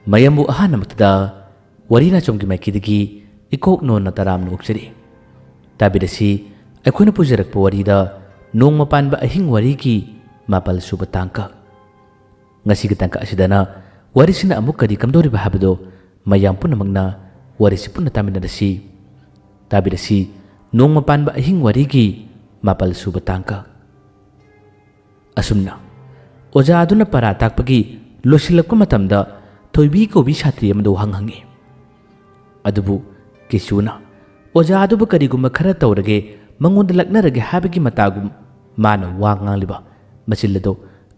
mayambu ahana maktada warina chomgi maikidagi ikok nona taram nokchari tabidasi akhuna pujarak warida nongma panba ahing warigi mapal suba tangka ngasi tangka asidana warisina amuk kadi kamdori habado mayam punamagna warisi punna taminadasi tabidasi nongma panba ahing warigi mapal suba tangka asumna oja aduna para takpagi losilakpa matamda thoibi ko bi satri amado hanghangi adubu kisuna oja adubu kariguma khara tawrage mangonda laknarage habigi matagum mana wangangliba masilado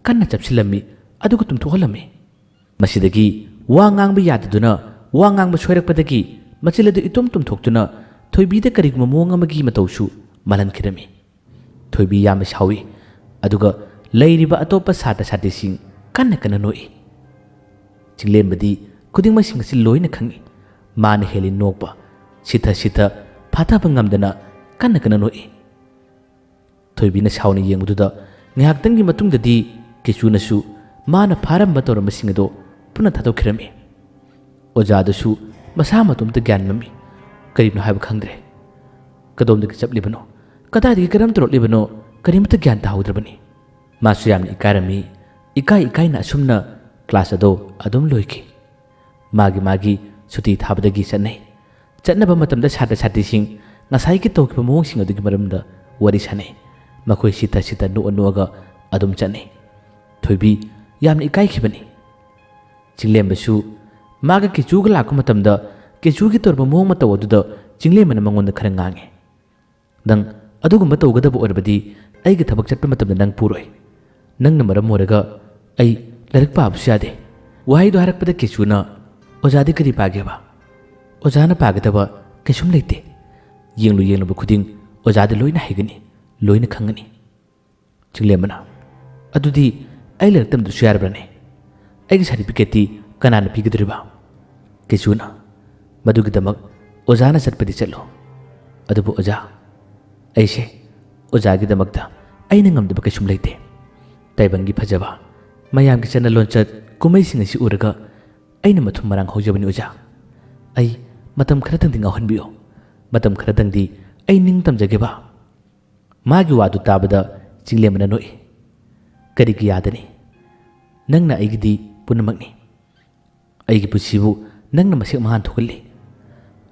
kanna chapsilami adugu tumthohalami masidagi wangangba yadaduna wangangba soirakpadagi masilado itom tumthoktuna thoibida kariguma mongamagi matawsu malankhirami thoibi yam sawi aduga leiriba atopa sata satising kanna kana noi Cinglembadi kuding masing si loina khangi mana heli nokpa sita phata bangamdana kanna kana noi thoibina sauni yengduda ngihaktangi matungdadi kichuna mana pharamba torama singado puna thatokhirami ojadasu masa matumta gyan mami karibno haiba khangdre kadomdagi chaplibano kadadi karam trotlibano karimta gyan tahaudrabani masu yamni ikarami ikai na asumna class ado adum loiki magi suti thabadagi chanai chatnaba matamda sata satising ngasai ki tawkiba mawong sing adugi maramda wari sanai makoi sita nuaga adum chanai thoibi yamni ikai khibani Cinglembasu maga kichuga lakku matamda kichugi torba mawong mataw aduda cinglembana mangonda khara ngange dang adugumba tawgadaba orbadi aiga thabak chatpa matamda nang puroi nangna maram moraga ai larik paabsu yade wahaido harakpada kichuna ojadi kari pageba ojana pagadaba kisum leite yenglu khuding ojadi loina haigani loina khangani Cinglembana adudi ai laraktam du syarbrane ai certificate kanana pigidriba kichuna madugidamak ojana satpadi challo adubu oja aise ojagi damakta aina ngamdaba kisum leite taibangi phajaba mayam ki chana lonchat kumai sing asi uraga aina mathum marang hojabani oja ai matam khara tang dinga honbio matam khara tang di ai ning tamjage ba magi wadu tabada Cinglemana noi kari ki yadani nangna aigidi punamakni aigi pusibu nangna masik mahan thukalli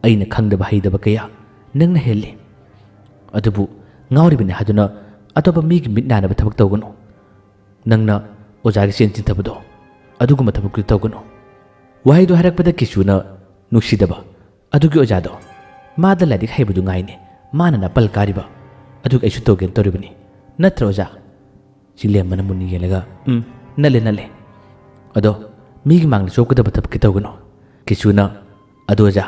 aina khangdaba haidaba kaya nangna helli adubu ngawribini haduna atopa migi mitnanaba thabak tawgano nangna ojagi sen chintabado aduguma thabak tawgano wahaido harakpada kisuna nuksidaba adugi ojado mada ladik haibadu ngaine mana na pal kariba adug aisu togen toribani natra oja Cinglembana muni yelaga nale ado migi mangna chokadaba thabak tawgano kisuna ado oja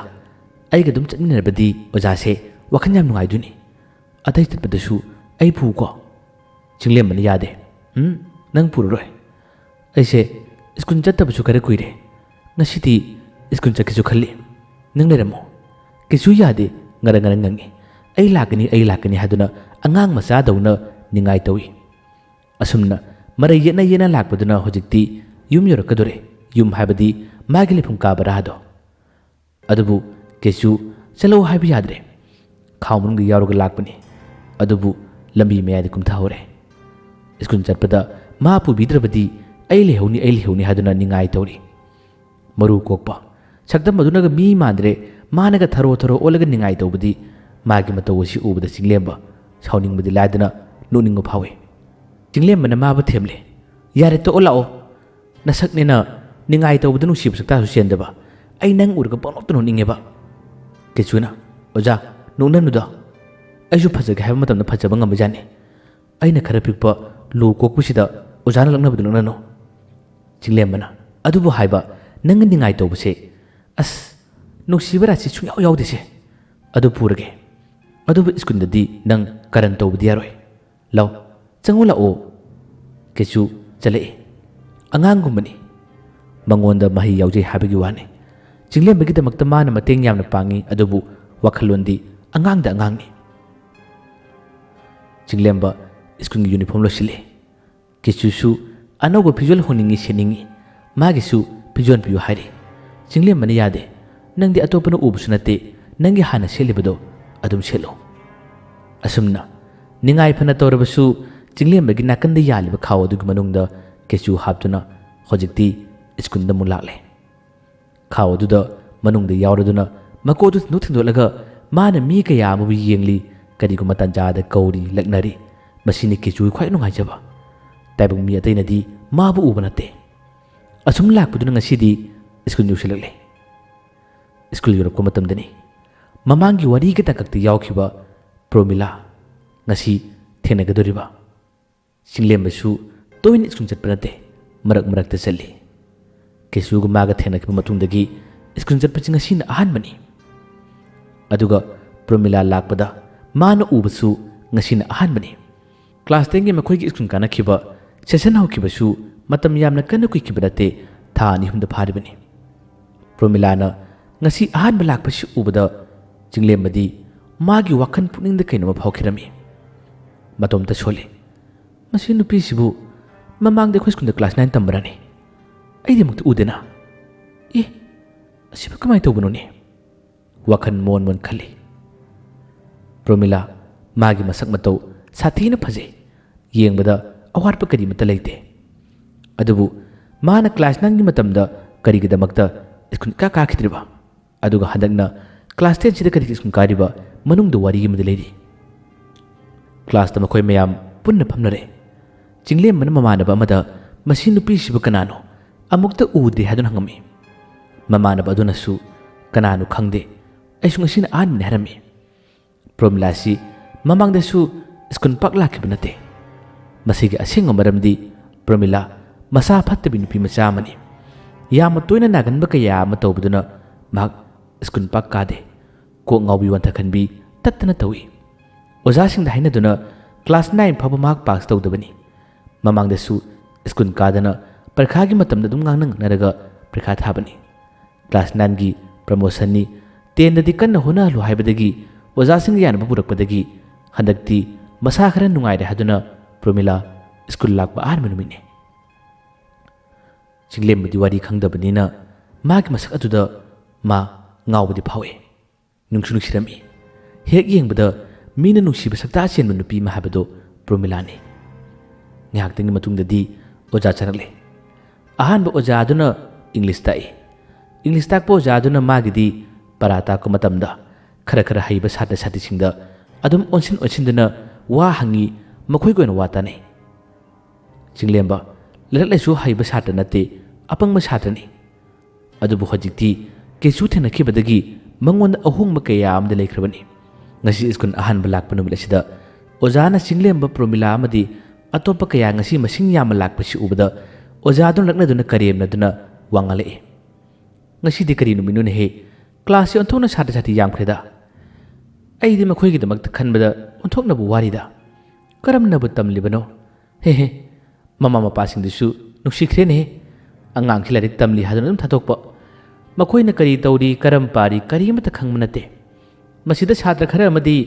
aiga dum chatminabadi oja se wakhan yam nungai duni atai tatpadasu ai phu ko Cinglembana yade nang pururoi aise skun chattabasu kare kuire ngasiti skun chakkisu khalli nang leramo kisu yade ngara ngangi ai lakani haduna angang macha dauna ningai tawi asumna marai yena lakpaduna hojikti yum yorakadore yum habadi magili phum kabara hado adubu kisu chalo habi yadre khawmun gi yaruga lakpani adubu lambi mayadi kumtha hore skun chatpada ma pubidrabadi ai lehoni haduna ningai tawri maru kokpa sakdam madunaga mi mandre managa tharo olaga ningai tawbadi magi matawsi ubada Cinglemba sauningbadi ladana nuningo phawe Cinglembana maba themle yare to olao nasaknena ningai tawbada nusib sakta su sendaba ai nang urga panok to ningeba kichuna oja nunanuda aisu phajaga haba matamna phajaba ngamajane aina khara pikpa lu kokpusida ojana langnabadu nangno Cinglembana adubu haiba nang ningai tawbase as nuksibara si chungyaw yawdese adu purage adubu iskundadi nang karan tawbadi yaroi law changula o kechu chale angangumani mangonda mahi yawje habigi wane Cinglembagi damakta mana mateng yamna pangi adubu wakhalondi angangda angangni Cinglemba iskun uniform lo sile kechu su anogo pijol honingi seningi magisu pijon piyo hairi ꯆꯤꯡꯂꯦꯝꯕꯅ ꯌꯥꯗꯦ ꯅꯪꯗꯤ ꯑꯇꯣꯞꯄꯅ ꯎꯕꯁꯨ ꯅꯠꯇꯦ ꯅꯪꯒꯤ ꯍꯥꯟꯅ ꯁꯦꯠꯂꯤꯕꯗꯣ ꯑꯗꯨꯝ ꯁꯦꯠꯂꯣ ꯑꯁꯨꯝꯅ ꯅꯤꯡꯉꯥꯏ ꯐꯅ ꯇꯧꯔꯕꯁꯨ ꯆꯤꯡꯂꯦꯝꯕꯒꯤ ꯅꯥꯀꯟꯗ ꯌꯥꯜꯂꯤꯕ ꯈꯥꯎ ꯑꯗꯨꯒꯤ ꯃꯅꯨꯡꯗ ꯀꯦꯆꯨ ꯍꯥꯞꯇꯨꯅ ꯍꯧꯖꯤꯛꯇꯤ ꯁ꯭ꯀꯨꯜꯗ ꯑꯃꯨꯛ ꯂꯥꯛꯂꯦ ꯈꯥꯎ ꯑꯗꯨꯗ ꯃꯅꯨꯡꯗ ꯌꯥꯎꯔꯗꯨꯅ ꯃꯀꯣꯛꯇꯨ ꯊꯤꯟꯗꯣꯛꯂꯒ ꯃꯥꯅ ꯃꯤ ꯀꯌꯥ ꯑꯃꯕꯨ ꯌꯦꯡꯂꯤ ꯀꯔꯤꯒꯨꯝꯕ ꯇꯥꯟꯖꯥꯗ ꯀꯧꯔꯤ ꯂꯛꯅꯔꯤ ꯃꯁꯤꯅꯤ ꯀꯦꯆꯨꯒꯤ ꯈ꯭ꯋꯥꯏ ꯅꯨꯡꯉꯥꯏꯖꯕ ꯇꯥꯏꯕꯪ ꯃꯤ ꯑꯇꯩꯅꯗꯤ ꯃꯥꯕꯨ ꯎꯕ ꯅꯠꯇꯦ ꯑꯁꯨꯝ ꯂꯥꯛꯄꯗꯨꯅ ꯉꯁꯤꯗꯤ ꯁ꯭ꯀꯨꯜ ꯌꯧꯁꯤꯜꯂꯛꯂꯦ ꯁ꯭ꯀꯨꯜ ꯌꯧꯔꯛꯄ ꯃꯇꯝꯗꯅꯤ ꯃꯃꯥꯡꯒꯤ ꯋꯥꯔꯤꯒꯤ ꯇꯥꯡꯀꯛꯇ ꯌꯥꯎꯈꯤꯕ ꯄ꯭ꯔꯣꯃꯤꯂꯥ ꯉꯁꯤ ꯊꯦꯡꯅꯒꯗꯧꯔꯤꯕ ꯆꯤꯡꯂꯦꯝꯕꯁꯨ ꯇꯣꯏꯅ ꯁ꯭ꯀꯨꯜ ꯆꯠꯄ ꯅꯠꯇꯦ ꯃꯔꯛ ꯃꯔꯛꯇ ꯆꯠꯂꯤ ꯀꯦꯆꯨꯒ ꯃꯥꯒ ꯊꯦꯡꯅꯈꯤꯕ ꯃꯇꯨꯡꯗꯒꯤ ꯁ꯭ꯀꯨꯜ ꯆꯠꯄꯁꯤ ꯉꯁꯤꯅ ꯑꯍꯥꯟꯕꯅꯤ ꯑꯗꯨꯒ ꯄ꯭ꯔꯣꯃꯤꯂꯥ ꯂꯥꯛꯄꯗ ꯃꯥꯅ ꯎꯕꯁꯨ ꯉꯁꯤꯅ ꯑꯍꯥꯟꯕꯅꯤ ꯀ꯭ꯂꯥꯁ 10ꯒꯤ ꯃꯈꯣꯏꯒꯤ ꯁ꯭ꯀꯨꯜ ꯀꯥꯟꯅꯈꯤꯕ ꯁꯦꯁꯟ ꯍꯧꯈꯤꯕꯁꯨ ꯃꯇꯝ ꯌꯥꯝꯅ ꯀꯟꯅ ꯀꯨꯏꯈꯤꯕ ꯅꯠꯇꯦ ꯊꯥ 2-3 ꯐꯥꯔꯤꯕꯅꯤ ꯄ꯭ꯔꯣꯃꯤꯂꯥꯅ ꯉꯁꯤ ꯑꯍꯥꯟꯕ ꯂꯥꯛꯄꯁꯤ ꯎꯕꯗ ꯆꯤꯡꯂꯦꯝꯕꯗꯤ ꯃꯥꯒꯤ ꯋꯥꯈꯜ ꯄꯨꯛꯅꯤꯡꯗ ꯀꯩꯅꯣꯝꯃ ꯐꯥꯎꯈꯤꯔꯝꯃꯤ ꯃꯇꯣꯝꯇ ꯁꯣꯜꯂꯤ ꯃꯁꯤ ꯅꯨꯄꯤꯁꯤꯕꯨ ꯃꯃꯥꯡꯗ ꯑꯩꯈꯣꯏ ꯁ꯭ꯀꯨꯜꯗ ꯀ꯭ꯂꯥꯁ 9 ꯇꯝꯕꯔꯅꯤ ꯑꯩꯗꯤ ꯑꯃꯨꯛꯇ ꯎꯗꯦꯅ ꯑꯁꯤꯕꯨ ꯀꯃꯥꯏꯅ ꯇꯧꯕꯅꯣꯅꯦ ꯋꯥꯈꯜ ꯃꯣꯟ ꯃꯣꯟ ꯈꯜꯂꯤ ꯄ꯭ꯔꯣꯃꯤꯂꯥ ꯃꯥꯒꯤ ꯃꯁꯛ ꯃꯇꯧ ꯁꯥꯊꯤꯅ ꯐꯖꯩ ꯌꯦꯡꯕꯗ ꯑꯋꯥꯠꯄ ꯀꯔꯤꯃꯠꯇ ꯂꯩꯇꯦ ꯑꯗꯨꯕꯨ ꯃꯥꯅ ꯀ꯭ꯂꯥꯁ 9ꯒꯤ ꯃꯇꯝꯗ ꯀꯔꯤꯒꯤꯗꯃꯛꯇ ꯁ꯭ꯀꯨꯜ ꯀꯥꯈꯤꯗ꯭ꯔꯤꯕ ꯑꯗꯨꯒ ꯍꯟꯗꯛꯅ ꯀ꯭ꯂꯥꯁ 10 ꯁꯤꯗ ꯀꯔꯤꯒꯤ ꯁ꯭ꯀꯨꯜ ꯀꯥꯔꯤꯕ ꯃꯅꯨꯡꯗ ꯋꯥꯔꯤ ꯑꯃꯗꯤ ꯂꯩꯔꯤ ꯀ꯭ꯂꯥꯁꯇ ꯃꯈꯣꯏ ꯃꯌꯥꯝ ꯄꯨꯟꯅ ꯐꯝꯅꯔꯦ ꯆꯤꯡꯂꯦꯝꯕꯅ ꯃꯃꯥꯟꯅꯕ ꯑꯃꯗ ꯃꯁꯤ ꯅꯨꯄꯤꯁꯤꯕꯨ ꯀꯅꯥꯅꯣ ꯑꯃꯨꯛꯇ ꯎꯗ꯭ꯔꯤ ꯍꯥꯏꯗꯨꯅ ꯍꯪꯉꯝꯃꯤ ꯃꯃꯥꯟꯅꯕ ꯑꯗꯨꯅꯁꯨ ꯀꯅꯥꯅꯣ ꯈꯪꯗꯦ ꯑꯩꯁꯨ ꯉꯁꯤꯅ ꯑꯍꯥꯟꯕꯅꯤ ꯍꯥꯏꯔꯝꯃꯤ ꯄ꯭ꯔꯣꯃꯤꯂꯥꯁꯤ ꯃꯃꯥꯡꯗꯁꯨ ꯁ꯭ꯀꯨꯜ ꯄꯥꯛ ꯂꯥꯛꯈꯤꯕ ꯅꯠꯇꯦ ꯃꯁꯤꯒꯤ ꯑꯁꯦꯡꯕ ꯃꯔꯝꯗꯤ ꯄ꯭ꯔꯣꯃꯤꯂꯥ ꯃꯁꯥ ꯐꯠꯇꯕꯤ ꯅꯨꯄꯤ ꯃꯆꯥ ꯑꯃꯅꯤ ꯌꯥꯝꯅ ꯇꯣꯏꯅ ꯅꯥꯒꯟꯕ ꯀꯌꯥ ꯑꯃ ꯇꯧꯕꯗꯨꯅ ꯃꯍꯥꯛ ꯁ꯭ꯀꯨꯜ ꯄꯥꯛ ꯀꯥꯗꯦ ꯀꯣꯛ ꯉꯥꯎꯕꯤ ꯋꯥꯟꯊꯈꯟꯕꯤ ꯇꯠꯇꯅ ꯇꯧꯏ ꯑꯣꯖꯥꯁꯤꯡꯗ ꯍꯥꯏꯅꯗꯨꯅ ꯀ꯭ꯂꯥꯁ 9 ꯐꯥꯎꯕ ꯃꯍꯥꯛ ꯄꯥꯁ ꯇꯧꯗꯕꯅꯤ ꯃꯃꯥꯡꯗꯁꯨ ꯁ꯭ꯀꯨꯜ ꯀꯥꯗꯅ ꯄꯔꯤꯈꯥꯒꯤ ꯃꯇꯝꯗ ꯑꯗꯨꯝ ꯉꯥꯡꯅꯔꯒ ꯄꯔꯤꯈꯥ ꯊꯥꯕꯅꯤ ꯀ꯭ꯂꯥꯁ 9ꯒꯤ ꯄ꯭ꯔꯃꯣꯁꯟꯅꯤ 10ꯗꯗꯤ ꯀꯟꯅ ꯍꯣꯠꯅꯍꯜꯂꯨ ꯍꯥꯏꯕꯗꯒꯤ ꯑꯣꯖꯥꯁꯤꯡꯒ ꯌꯥꯅꯕ ꯄꯨꯔꯛꯄꯗꯒꯤ ꯍꯟꯗꯛꯇꯤ ꯃꯁꯥ ꯈꯔ ꯅꯨꯡꯉꯥꯏꯔꯦ ꯍꯥꯏꯗꯨꯅ ꯄ꯭ꯔꯣꯃꯤꯂꯥ ꯁ꯭ꯀꯨꯜ ꯂꯥꯛꯄ ꯑꯍꯥꯟꯕ ꯅꯨꯃꯤꯠꯅꯤ ꯆꯤꯡꯂꯦꯝꯕꯗꯤ ꯋꯥꯔꯤ ꯈꯪꯗꯕꯅꯤꯅ ꯃꯥꯒꯤ ꯃꯁꯛ ꯑꯗꯨꯗ ꯃꯥ ꯉꯥꯎꯕꯗꯤ ꯐꯥꯎꯏ ꯅꯨꯡꯁꯨ ꯅꯨꯡꯁꯤꯔꯝꯃꯤ ꯍꯦꯛ ꯌꯦꯡꯕꯗ ꯃꯤꯅ ꯅꯨꯡꯁꯤꯕ ꯁꯛꯇꯥ ꯆꯦꯟꯕ ꯅꯨꯄꯤ ꯑꯃ ꯍꯥꯏꯕꯗꯣ ꯄ꯭ꯔꯣꯃꯤꯂꯥꯅꯤ ꯉꯥꯏꯍꯥꯛꯇꯪꯒꯤ ꯃꯇꯨꯡꯗꯗꯤ ꯑꯣꯖꯥ ꯆꯪꯉꯛꯂꯦ ꯑꯍꯥꯟꯕ ꯑꯣꯖꯥ ꯑꯗꯨꯅ ꯏꯪꯂꯤꯁ ꯇꯥꯛꯏ ꯏꯪꯂꯤꯁ ꯇꯥꯛꯄ ꯑꯣꯖꯥ ꯑꯗꯨꯅ ꯃꯥꯒꯤꯗꯤ ꯄꯔꯥ ꯇꯥꯛꯄ ꯃꯇꯝꯗ ꯈꯔ ꯍꯩꯕ ꯁꯥꯇ꯭ꯔ ꯁꯥꯇ꯭ꯔꯤꯁꯤꯡꯗ ꯑꯗꯨꯝ ꯑꯣꯟꯁꯤꯟꯗꯨꯅ ꯋꯥ ꯍꯪꯉꯤ ꯃꯈꯣꯏꯒꯤ ꯑꯣꯏꯅ ꯋꯥ ꯇꯥꯅꯩ ꯆꯤꯡꯂꯦꯝꯕ ꯂꯥꯏꯔꯤꯛ ꯂꯥꯏꯁꯨ ꯍꯩꯕ ꯁꯥꯇ꯭ꯔ ꯅꯠꯇꯦ ꯑꯄꯪꯕ ꯁꯥꯇ꯭ꯔꯅꯤ ꯑꯗꯨꯕꯨ ꯍꯧꯖꯤꯛꯇꯤ ꯀꯦꯆꯨ ꯊꯦꯡꯅꯈꯤꯕꯗꯒꯤ ꯃꯉꯣꯟꯗ ꯑꯍꯣꯡꯕ ꯀꯌꯥ ꯑꯃꯗꯤ ꯂꯩꯈ꯭ꯔꯕꯅꯤ ꯉꯁꯤ ꯁ꯭ꯀꯨꯜ ꯑꯍꯥꯟꯕ ꯂꯥꯛꯄ ꯅꯨꯃꯤꯠ ꯑꯁꯤꯗ ꯑꯣꯖꯥꯅ ꯆꯤꯡꯂꯦꯝꯕ ꯄ꯭ꯔꯣꯃꯤꯂꯥ ꯑꯃꯗꯤ ꯑꯇꯣꯞꯄ ꯀꯌꯥ ꯉꯁꯤ ꯃꯁꯤꯡ ꯌꯥꯝꯅ ꯂꯥꯛꯄꯁꯤ ꯎꯕꯗ ꯑꯣꯖꯥꯗꯨꯅ ꯂꯛꯅꯗꯨꯅ ꯀꯔꯦꯝꯅꯗꯨꯅ ꯋꯥ ꯉꯥꯡꯂꯛꯏ ꯉꯁꯤꯗꯤ ꯀꯔꯤ ꯅꯨꯃꯤꯠꯅꯣꯅꯦꯍꯦ ꯀ꯭ꯂꯥꯁꯁꯤ ꯑꯣꯟꯊꯣꯛꯅ ꯁꯥꯇ꯭ꯔ ꯁꯥꯇ꯭ꯔꯤ ꯌꯥꯝꯈ꯭ꯔꯦꯗ ꯑꯩꯗꯤ ꯃꯈꯣꯏꯒꯤꯗꯃꯛꯇ ꯈꯟꯕꯗ ꯑꯣꯟꯊꯣꯛꯅꯕꯨ ꯋꯥꯔꯤꯗ ꯀꯔꯝꯅꯕꯨ ꯇꯝꯂꯤꯕꯅꯣ ꯍꯦ ꯃꯃꯥ ꯃꯄꯥꯁꯤꯡꯗꯨꯁꯨ ꯅꯨꯡꯁꯤꯈ꯭ꯔꯦꯅꯦꯍꯦ ꯑꯉꯥꯡꯁꯤ ꯂꯥꯏꯔꯤꯛ ꯇꯝꯂꯤ ꯍꯥꯏꯗꯨꯅ ꯑꯗꯨꯝ ꯊꯥꯗꯣꯛꯄ ꯃꯈꯣꯏꯅ ꯀꯔꯤ ꯇꯧꯔꯤ ꯀꯔꯝ ꯄꯥꯔꯤ ꯀꯔꯤꯃꯠꯇ ꯈꯪꯕ ꯅꯠꯇꯦ ꯃꯁꯤꯗ ꯁꯥꯇ꯭ꯔ ꯈꯔ ꯑꯃꯗꯤ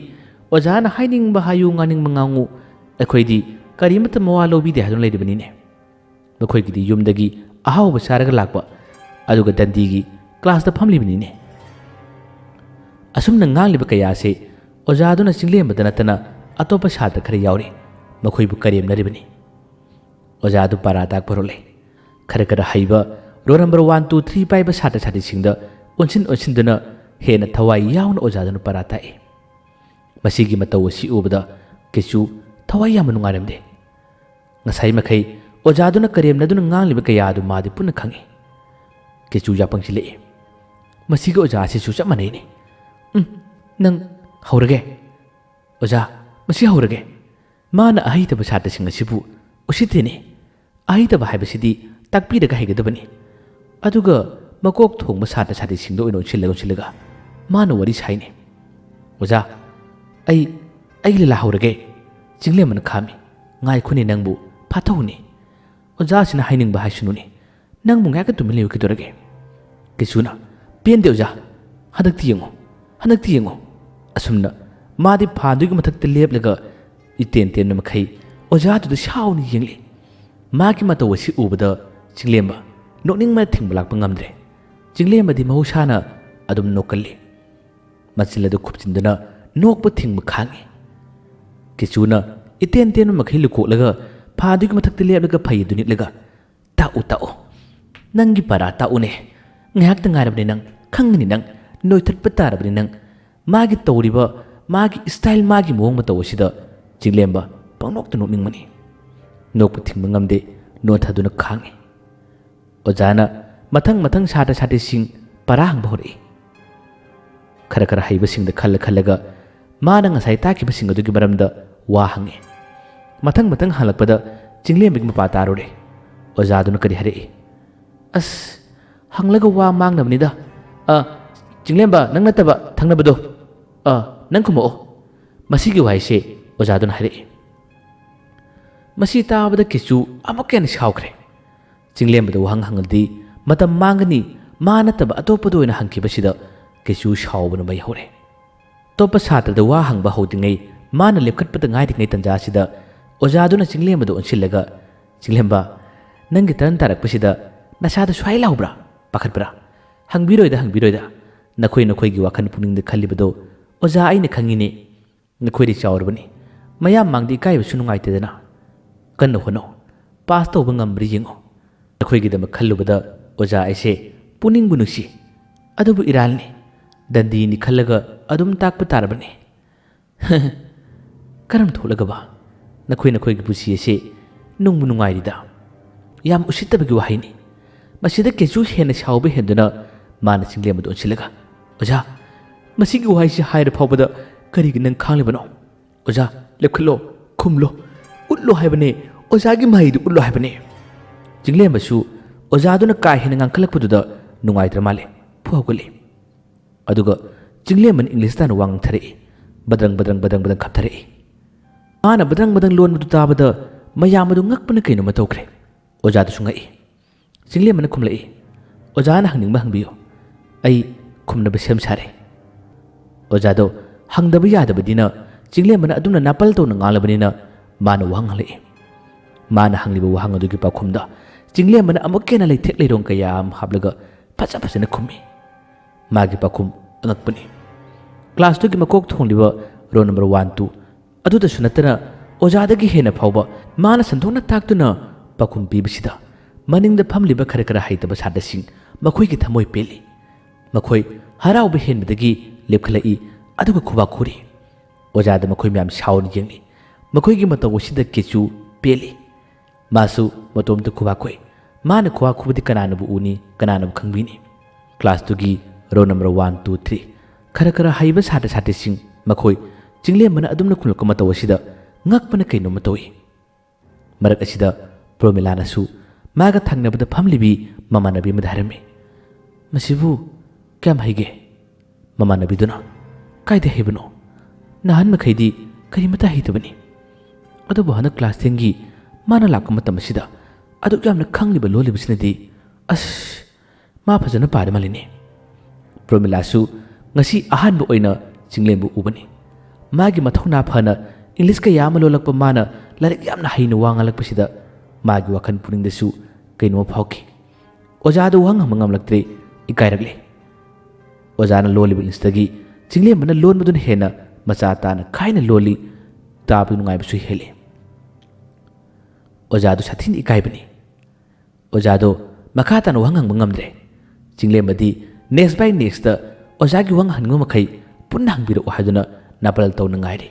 ꯑꯣꯖꯥꯅ ꯍꯥꯏꯅꯤꯡꯕ ꯍꯥꯏꯌꯨ ꯉꯥꯡꯅꯤꯡꯕ ꯉꯥꯡꯉꯨ ꯑꯩꯈꯣꯏꯗꯤ ꯀꯔꯤꯃꯠꯇ ꯃꯋꯥ ꯂꯧꯕꯤꯗꯦ ꯍꯥꯏꯗꯨꯅ ꯂꯩꯔꯤꯕꯅꯤꯅꯦ ꯃꯈꯣꯏꯒꯤꯗꯤ ꯌꯨꯝꯗꯒꯤ ꯑꯍꯥꯎꯕ ꯆꯥꯔꯒ ꯂꯥꯛꯄ ꯑꯗꯨꯒ ꯗꯟꯗꯤꯒꯤ ꯀ꯭ꯂꯥꯁꯇ ꯐꯝꯂꯤꯕꯅꯤꯅꯦ ꯑꯁꯨꯝꯅ ꯉꯥꯡꯂꯤꯕ ꯀꯌꯥꯁꯦ ꯑꯣꯖꯥꯗꯨꯅ ꯆꯤꯡꯂꯦꯝꯕꯗ ꯅꯠꯇꯅ ꯑꯇꯣꯞꯄ ꯁꯥꯇ꯭ꯔ ꯈꯔ ꯌꯥꯎꯔꯤ ꯃꯈꯣꯏꯕꯨ ꯀꯔꯦꯝꯅꯔꯤꯕꯅꯤ ꯑꯣꯖꯥꯗꯨ ꯄꯔꯥ ꯇꯥꯛꯄ ꯍꯧꯔꯛꯂꯦ ꯈꯔ ꯍꯩꯕ ꯔꯣꯜ ꯅꯝꯕꯔ 1, 2, 3 ꯄꯥꯏꯕ ꯁꯥꯇ꯭ꯔ ꯁꯥꯇ꯭ꯔꯤꯁꯤꯡꯗ ꯑꯣꯟꯁꯤꯟꯗꯨꯅ ꯍꯦꯟꯅ ꯊꯋꯥꯏ ꯌꯥꯎꯅ ꯑꯣꯖꯥꯗꯨꯅ ꯄꯔꯥ ꯇꯥꯛꯏ ꯃꯁꯤꯒꯤ ꯃꯇꯧ ꯑꯁꯤ ꯎꯕꯗ ꯀꯦꯆꯨ ꯊꯋꯥꯏ ꯌꯥꯝꯅ ꯅꯨꯡꯉꯥꯏꯔꯝꯗꯦ ꯉꯁꯥꯏ ꯃꯈꯩ ꯑꯣꯖꯥꯗꯨꯅ ꯀꯔꯦꯝꯅꯗꯨꯅ ꯉꯥꯡꯂꯤꯕ ꯀꯌꯥ ꯑꯗꯨ ꯃꯥꯗꯤ ꯄꯨꯟꯅ ꯈꯪꯏ ꯀꯦꯆꯨ ꯌꯥꯄꯪꯁꯤꯜꯂꯛꯏ ꯃꯁꯤꯒꯤ ꯑꯣꯖꯥ ꯑꯁꯤꯁꯨ ꯆꯞ ꯃꯥꯟꯅꯩꯅꯤ ꯅꯪ ꯍꯧꯔꯒꯦ ꯑꯣꯖꯥ ꯃꯁꯤ ꯍꯧꯔꯒꯦ ꯃꯥꯅ ꯑꯍꯩꯇꯕ ꯁꯥꯇ꯭ꯔꯁꯤꯡ ꯑꯁꯤꯕꯨ ꯎꯁꯤꯠꯇꯦꯅꯦ ꯑꯍꯩꯇꯕ ꯍꯥꯏꯕꯁꯤꯗꯤ ꯇꯥꯛꯄꯤꯔꯒ ꯍꯩꯒꯗꯕꯅꯤ ꯑꯗꯨꯒ ꯃꯀꯣꯛ ꯊꯣꯡꯕ ꯁꯥꯇ꯭ꯔ ꯁꯥꯇ꯭ꯔꯤꯁꯤꯡꯗ ꯑꯣꯏꯅ ꯑꯣꯟꯁꯤꯜꯂꯒ ꯃꯥꯅ ꯋꯥꯔꯤ ꯁꯥꯏꯅꯦ ꯑꯣꯖꯥ ꯑꯩ ꯂꯤꯂꯥ ꯍꯧꯔꯒꯦ ꯆꯤꯡꯂꯦꯝꯕꯅ ꯈꯥꯝꯃꯤ ꯉꯥꯏꯈꯣꯅꯦ ꯅꯪꯕꯨ ꯐꯥꯊꯧꯅꯦ ꯑꯣꯖꯥꯁꯤꯅ ꯍꯥꯏꯅꯤꯡꯕ ꯍꯥꯏꯁꯅꯨꯅꯦ ꯅꯪꯕꯨ ꯉꯥꯏꯍꯥꯛꯇ ꯇꯨꯃꯤꯟ ꯂꯩꯌꯨ ꯀꯩꯗꯧꯔꯒꯦ ꯀꯦꯆꯨꯅ ꯄꯦꯟꯗꯦ ꯑꯣꯖꯥ ꯍꯟꯗꯛꯇꯤ ꯌꯦꯡꯉꯣ ꯑꯁꯨꯝꯅ ꯃꯥꯗꯤ ꯐꯥꯟꯗꯨꯒꯤ ꯃꯊꯛꯇ ꯂꯦꯞꯂꯒ ꯏꯇꯦꯟ ꯇꯦꯟꯕ ꯃꯈꯩ ꯑꯣꯖꯥꯗꯨꯗ ꯁꯥꯎꯅ ꯌꯦꯡꯂꯤ ꯃꯥꯒꯤ ꯃꯇꯧ ꯑꯁꯤ ꯎꯕꯗ ꯆꯤꯡꯂꯦꯝꯕ ꯅꯣꯛꯅꯤꯡꯕꯅ ꯊꯤꯡꯕ ꯂꯥꯛꯄ ꯉꯝꯗ꯭ꯔꯦ ꯆꯤꯡꯂꯦꯝꯕꯗꯤ ꯃꯍꯧꯁꯥꯅ ꯑꯗꯨꯝ ꯅꯣꯛꯀꯜꯂꯤ ꯃꯆꯤꯜ ꯑꯗꯨ ꯈꯨꯞꯆꯤꯟꯗꯨꯅ ꯅꯣꯛꯄ ꯊꯤꯡꯕ ꯈꯥꯡꯉꯤ ꯀꯤꯆꯨꯅ ꯏꯇꯦꯟ ꯇꯦꯟꯕ ꯃꯈꯩ ꯂꯨꯀꯣꯛꯂꯒ ꯐꯥꯗꯨꯒꯤ ꯃꯊꯛꯇ ꯂꯦꯞꯂꯒ ꯐꯩ ꯑꯗꯨ ꯅꯤꯛꯂꯒ ꯇꯥꯛꯎ ꯅꯪꯒꯤ ꯄꯔꯥ ꯇꯥꯛꯎꯅꯦ ꯉꯥꯏꯍꯥꯛꯇ ꯉꯥꯏꯔꯕꯅꯤ ꯅꯪ ꯈꯪꯒꯅꯤ ꯅꯪ ꯅꯣꯏꯊꯠꯄ ꯇꯥꯔꯕꯅꯤ ꯅꯪ ꯃꯥꯒꯤ ꯇꯧꯔꯤꯕ ꯃꯥꯒꯤ ꯁ꯭ꯇꯥꯏꯜ ꯃꯥꯒꯤ ꯃꯑꯣꯡ ꯃꯇꯧ ꯑꯁꯤꯗ ꯆꯤꯡꯂꯦꯝꯕ ꯄꯪꯅꯣꯛꯇ ꯅꯣꯛꯅꯤꯡꯕꯅꯤ ꯅꯣꯛꯄ ꯊꯤꯡꯕ ꯉꯝꯗꯦ ꯅꯣꯊꯗꯨꯅ ꯈꯥꯡꯉꯤ ꯑꯣꯖꯥꯅ ꯃꯊꯪ ꯁꯥꯇ꯭ꯔ ꯁꯥꯇ꯭ꯔꯤꯁꯤꯡ ꯄꯔꯥ ꯍꯪꯕ ꯍꯧꯔꯛꯏ ꯈꯔ ꯍꯩꯕꯁꯤꯡꯗ ꯈꯜꯂꯒ ꯃꯥꯅ ꯉꯁꯥꯏ ꯇꯥꯛꯈꯤꯕꯁꯤꯡ ꯑꯗꯨꯒꯤ ꯃꯔꯝꯗ ꯋꯥ ꯍꯪꯉꯤ ꯃꯊꯪ ꯍꯪꯂꯛꯄꯗ ꯆꯤꯡꯂꯦꯝꯕꯒꯤ ꯃꯄꯥ ꯇꯥꯔꯨꯔꯦ ꯑꯣꯖꯥꯗꯨꯅ ꯀꯔꯤ ꯍꯥꯏꯔꯛꯏ ꯑꯁ ꯍꯪꯂꯒ ꯋꯥ ꯃꯥꯡꯅꯕꯅꯤꯗ ꯆꯤꯡꯂꯦꯝꯕ ꯅꯪ ꯅꯠꯇꯕ ꯊꯪꯅꯕꯗꯣ ꯅꯪ ꯈꯨꯝꯃꯛꯑꯣ ꯃꯁꯤꯒꯤ ꯋꯥꯍꯩꯁꯦ ꯑꯣꯖꯥꯗꯨꯅ ꯍꯥꯏꯔꯛꯏ ꯃꯁꯤ ꯇꯥꯕꯗ ꯀꯤꯆꯨ ꯑꯃꯨꯛꯀ ꯍꯦꯟꯅ ꯁꯥꯎꯈ꯭ꯔꯦ ꯆꯤꯡꯂꯦꯝꯕꯗ ꯋꯥꯍꯪ ꯍꯪꯂꯗꯤ ꯃꯇꯝ ꯃꯥꯡꯒꯅꯤ ꯃꯥ ꯅꯠꯇꯕ ꯑꯇꯣꯞꯄꯗ ꯑꯣꯏꯅ ꯍꯪꯈꯤꯕꯁꯤꯗ ꯀꯤꯆꯨ ꯁꯥꯎꯕꯅ ꯃꯩ ꯍꯧꯔꯦ ꯑꯇꯣꯞꯄ ꯁꯥꯇ꯭ꯔꯗ ꯋꯥ ꯍꯪꯕ ꯍꯧꯗ꯭ꯔꯤꯉꯩ ꯃꯥꯅ ꯂꯦꯞꯈꯠꯄꯗ ꯉꯥꯏꯔꯤꯉꯩ ꯇꯟꯖꯥꯁꯤꯗ ꯑꯣꯖꯥꯗꯨꯅ ꯆꯤꯡꯂꯦꯝꯕꯗ ꯑꯣꯟꯁꯤꯜꯂꯒ ꯆꯤꯡꯂꯦꯝꯕ ꯅꯪꯒꯤ ꯇꯔꯟ ꯇꯥꯔꯛꯄꯁꯤꯗ ꯅꯁꯥꯗ ꯁ꯭ꯋꯥꯏ ꯂꯥꯎꯕ꯭ꯔꯥ ꯄꯥꯈꯠꯄ꯭ꯔꯥ ꯍꯪꯕꯤꯔꯣꯏꯗ ꯅꯈꯣꯏꯒꯤ ꯋꯥꯈꯜ ꯄꯨꯛꯅꯤꯡꯗ ꯈꯜꯂꯤꯕꯗꯣ ꯑꯣꯖꯥ ꯑꯩꯅ ꯈꯪꯉꯤꯅꯦ ꯅꯈꯣꯏꯗꯤ ꯆꯥꯎꯔꯕꯅꯤ ꯃꯌꯥꯝ ꯃꯥꯡꯗ ꯏꯀꯥꯏꯕꯁꯨ ꯅꯨꯡꯉꯥꯏꯇꯦꯗꯅ ꯀꯟꯅ ꯍꯣꯠꯅꯧ ꯄꯥꯁ ꯇꯧꯕ ꯉꯝꯕ꯭ꯔꯤ ꯌꯦꯡꯉꯣ ꯅꯈꯣꯏꯒꯤꯗꯃꯛ ꯈꯜꯂꯨꯕꯗ ꯑꯣꯖꯥ ꯑꯩꯁꯦ ꯄꯨꯛꯅꯤꯡꯕꯨ ꯅꯨꯡꯁꯤ ꯑꯗꯨꯕꯨ ꯏꯔꯥꯜꯅꯤ ꯗꯟꯗꯤꯅꯤ ꯈꯜꯂꯒ ꯑꯗꯨꯝ ꯇꯥꯛꯄ ꯇꯥꯔꯕꯅꯤ ꯀꯔꯝ ꯊꯣꯛꯂꯒꯕ ꯅꯈꯣꯏꯒꯤ ꯄꯨꯟꯁꯤ ꯑꯁꯤ ꯅꯨꯡꯕꯨ ꯅꯨꯡꯉꯥꯏꯔꯤꯗ ꯌꯥꯝ ꯎꯁꯤꯠꯇꯕꯒꯤ ꯋꯥꯍꯩꯅꯤ ꯃꯁꯤꯗ ꯀꯦꯆꯨ ꯍꯦꯟꯅ ꯁꯥꯎꯕ ꯍꯦꯟꯗꯨꯅ ꯃꯥꯅ ꯆꯤꯡꯂꯦꯝꯕꯗ ꯑꯣꯟꯁꯤꯜꯂꯒ ꯑꯣꯖꯥ ꯃꯁꯤꯒꯤ ꯋꯥꯍꯩꯁꯤ ꯍꯥꯏꯔ ꯐꯥꯎꯕꯗ ꯀꯔꯤꯒꯤ ꯅꯪ ꯈꯥꯡꯂꯤꯕꯅꯣ ꯑꯣꯖꯥ ꯂꯦꯞꯈꯠꯂꯣ ꯈꯨꯝꯂꯣ ꯎꯠꯂꯣ ꯍꯥꯏꯕꯅꯦ ꯑꯣꯖꯥꯒꯤ ꯃꯍꯩꯗꯨ ꯎꯠꯂꯣ ꯍꯥꯏꯕꯅꯦ ꯆꯤꯡꯂꯦꯝꯕꯁꯨ ꯑꯣꯖꯥꯗꯨꯅ ꯀꯥ ꯍꯦꯟꯅ ꯉꯥꯡꯈꯠꯂꯛꯄꯗꯨꯗ ꯅꯨꯡꯉꯥꯏꯇ꯭ꯔ ꯃꯥꯜꯂꯦ ꯍꯧꯒꯠꯂꯤ ꯑꯗꯨꯒ ꯆꯤꯡꯂꯦꯝꯕꯅ ꯏꯪꯂꯤꯁꯇꯥꯅ ꯋꯥ ꯉꯥꯡꯊꯔꯛꯏ ꯕꯗ꯭ꯔꯪ ꯈꯞꯊꯔꯛꯏ ꯃꯥꯅ ꯕꯗ꯭ꯔꯪ ꯂꯣꯟꯕꯗꯨ ꯇꯥꯕꯗ ꯃꯌꯥꯝ ꯑꯗꯨ ꯉꯛꯄꯅ ꯀꯩꯅꯣꯝꯃ ꯇꯧꯈ꯭ꯔꯦ ꯑꯣꯖꯥꯗꯨꯁꯨ ꯉꯛꯏ ꯆꯤꯡꯂꯦꯝꯕꯅ ꯈꯨꯝꯂꯛꯏ ꯑꯣꯖꯥꯅ ꯍꯪꯅꯤꯡꯕ ꯍꯪꯕꯤꯌꯨ ꯑꯩ ꯈꯨꯝꯅꯕ ꯁꯦꯝ ꯁꯥꯔꯦ ꯑꯣꯖꯥꯗꯣ ꯍꯪꯗꯕ ꯌꯥꯗꯕꯅꯤꯅ ꯆꯤꯡꯂꯦꯝꯕꯅ ꯑꯗꯨꯝꯅ ꯅꯥꯄꯜ ꯇꯧꯅ ꯉꯥꯡꯂꯕꯅꯤꯅ ꯃꯥꯅ ꯋꯥꯍꯪ ꯍꯪꯂꯛꯏ ꯃꯥꯅ ꯍꯪꯂꯤꯕ ꯋꯥꯍꯪ ꯑꯗꯨꯒꯤ ꯄꯥꯎꯈꯨꯝꯗ ꯆꯤꯡꯂꯦꯝꯕꯅ ꯑꯃꯨꯛꯀ ꯍꯦꯟꯅ ꯂꯩꯊꯦꯛ ꯂꯩꯔꯣꯡ ꯀꯌꯥ ꯑꯃ ꯍꯥꯞꯂꯒ ꯐꯖꯅ ꯈꯨꯝꯃꯤ ꯃꯥꯒꯤ ꯄꯥꯎꯈꯨꯝ ꯑꯉꯛꯄꯅꯤ ꯀ꯭ꯂꯥꯁꯇꯨꯒꯤ ꯃꯀꯣꯛ ꯊꯣꯡꯂꯤꯕ ꯔꯣꯜ ꯅꯝꯕꯔ 1, 2 ꯑꯗꯨꯗꯁꯨ ꯅꯠꯇꯅ ꯑꯣꯖꯥꯗꯒꯤ ꯍꯦꯟꯅ ꯐꯥꯎꯕ ꯃꯥꯅ ꯁꯟꯗꯣꯛꯅ ꯇꯥꯛꯇꯨꯅ ꯄꯥꯎꯈꯨꯝ ꯄꯤꯕꯁꯤꯗ ꯃꯅꯤꯡꯗ ꯐꯝꯂꯤꯕ ꯈꯔ ꯍꯩꯇꯕ ꯁꯥꯇ꯭ꯔꯁꯤꯡ ꯃꯈꯣꯏꯒꯤ ꯊꯃꯣꯏ ꯄꯦꯜꯂꯤ ꯃꯈꯣꯏ ꯍꯔꯥꯎꯕ ꯍꯦꯟꯕꯗꯒꯤ ꯂꯦꯞꯈꯠꯂꯛꯏ ꯑꯗꯨꯒ ꯈꯨꯕꯥꯛ ꯈꯨꯔꯤ ꯑꯣꯖꯥꯗ ꯃꯈꯣꯏ ꯃꯌꯥꯝ ꯁꯥꯎꯅ ꯌꯦꯡꯂꯤ ꯃꯈꯣꯏꯒꯤ ꯃꯇꯧ ꯑꯁꯤꯗ ꯀꯦꯆꯨ ꯄꯦꯜꯂꯤ ꯃꯥꯁꯨ ꯃꯇꯣꯝꯇ ꯈꯨꯕꯥꯛ ꯈꯨꯏ ꯃꯥꯅ ꯈꯨꯕꯥꯛ ꯈꯨꯕꯗꯤ ꯀꯅꯥꯅꯕꯨ ꯎꯅꯤ ꯀꯅꯥꯅꯕꯨ ꯈꯪꯕꯤꯅꯤ ꯀ꯭ꯂꯥꯁꯇꯨꯒꯤ ꯔꯣꯜ ꯅꯝꯕꯔ 1, 2, 3 ꯈꯔ ꯍꯩꯕ ꯁꯥꯇ꯭ꯔ ꯁꯥꯇ꯭ꯔꯤꯁꯤꯡ ꯃꯈꯣꯏ ꯆꯤꯡꯂꯦꯝꯕꯅ ꯑꯗꯨꯝꯅ ꯈꯨꯝꯂꯛꯄ ꯃꯇꯧ ꯑꯁꯤꯗ ꯉꯛꯄꯅ ꯀꯩꯅꯣꯝꯃ ꯇꯧꯏ ꯃꯔꯛ ꯑꯁꯤꯗ ꯄ꯭ꯔꯣꯃꯤꯂꯥꯅꯁꯨ ꯃꯥꯒ ꯊꯪꯅꯕꯗ ꯐꯝꯂꯤꯕꯤ ꯃꯃꯥꯟꯅꯕꯤ ꯑꯃꯗ ꯍꯥꯏꯔꯝꯃꯤ ꯃꯁꯤꯕꯨ ꯀꯌꯥꯝ ꯍꯩꯒꯦ ꯃꯃꯥꯟꯅꯕꯤꯗꯨꯅ ꯀꯥꯏꯗ ꯍꯩꯕꯅꯣ ꯅꯍꯥꯟ ꯃꯈꯩꯗꯤ ꯀꯔꯤꯃꯇ ꯍꯩꯇꯕꯅꯤ ꯑꯗꯨꯕꯨ ꯍꯟꯗꯛ ꯀ꯭ꯂꯥꯁ 10ꯒꯤ ꯃꯥꯅ ꯂꯥꯛꯄ ꯃꯇꯝ ꯑꯁꯤꯗ ꯑꯗꯨꯛ ꯌꯥꯝꯅ ꯈꯪꯂꯤꯕ ꯂꯣꯜꯂꯤꯕꯁꯤꯅꯗꯤ ꯑꯁ ꯃꯥ ꯐꯖꯅ ꯄꯥꯔ ꯃꯥꯜꯂꯤꯅꯦ ꯄ꯭ꯔꯣꯃꯤꯂꯥꯁꯨ ꯉꯁꯤ ꯑꯍꯥꯟꯕ ꯑꯣꯏꯅ ꯆꯤꯡꯂꯦꯝꯕꯨ ꯎꯕꯅꯤ ꯃꯥꯒꯤ ꯃꯊꯧꯅꯥ ꯐꯅ ꯏꯪꯂꯤꯁ ꯀꯌꯥ ꯑꯃ ꯂꯣꯜꯂꯛꯄ ꯃꯥꯅ ꯂꯥꯏꯔꯤꯛ ꯌꯥꯝꯅ ꯍꯩꯅ ꯋꯥ ꯉꯥꯡꯂꯛꯄꯁꯤꯗ ꯃꯥꯒꯤ ꯋꯥꯈꯜ ꯄꯨꯛꯅꯤꯡꯗꯁꯨ ꯀꯩꯅꯣꯝꯃ ꯐꯥꯎꯈꯤ ꯑꯣꯖꯥꯗ ꯋꯥꯍꯪ ꯍꯪꯕ ꯉꯝꯂꯛꯇ꯭ꯔꯦ ꯏꯀꯥꯏꯔꯛꯂꯦ ꯑꯣꯖꯥꯅ ꯂꯣꯜꯂꯤꯕ ꯏꯪꯂꯤꯁꯇꯒꯤ ꯆꯤꯡꯂꯦꯝꯕꯅ ꯂꯣꯟꯕꯗꯨꯅ ꯍꯦꯟꯅ ꯃꯆꯥ ꯇꯥꯅ ꯈꯥꯏꯅ ꯂꯣꯜꯂꯤ ꯇꯥꯕ ꯅꯨꯡꯉꯥꯏꯕꯁꯨ ꯍꯦꯜꯂꯤ ꯑꯣꯖꯥꯗꯨ ꯁꯥꯊꯤꯅ ꯏꯀꯥꯏꯕꯅꯤ ꯑꯣꯖꯥꯗꯣ ꯃꯈꯥ ꯇꯥꯅ ꯋꯥꯍꯪ ꯍꯪꯕ ꯉꯝꯗ꯭ꯔꯦ ꯆꯤꯡꯂꯦꯝꯕꯗꯤ ꯅꯦꯛꯁ ꯕꯥꯏ ꯅꯦꯛꯁꯇ ꯑꯣꯖꯥꯒꯤ ꯋꯥꯍꯪ ꯍꯪꯅꯤꯡꯕ ꯃꯈꯩ ꯄꯨꯟꯅ ꯍꯪꯕꯤꯔꯛꯑꯣ ꯍꯥꯏꯗꯨꯅ ꯅꯥꯄꯜ ꯇꯧꯅ ꯉꯥꯏꯔꯤ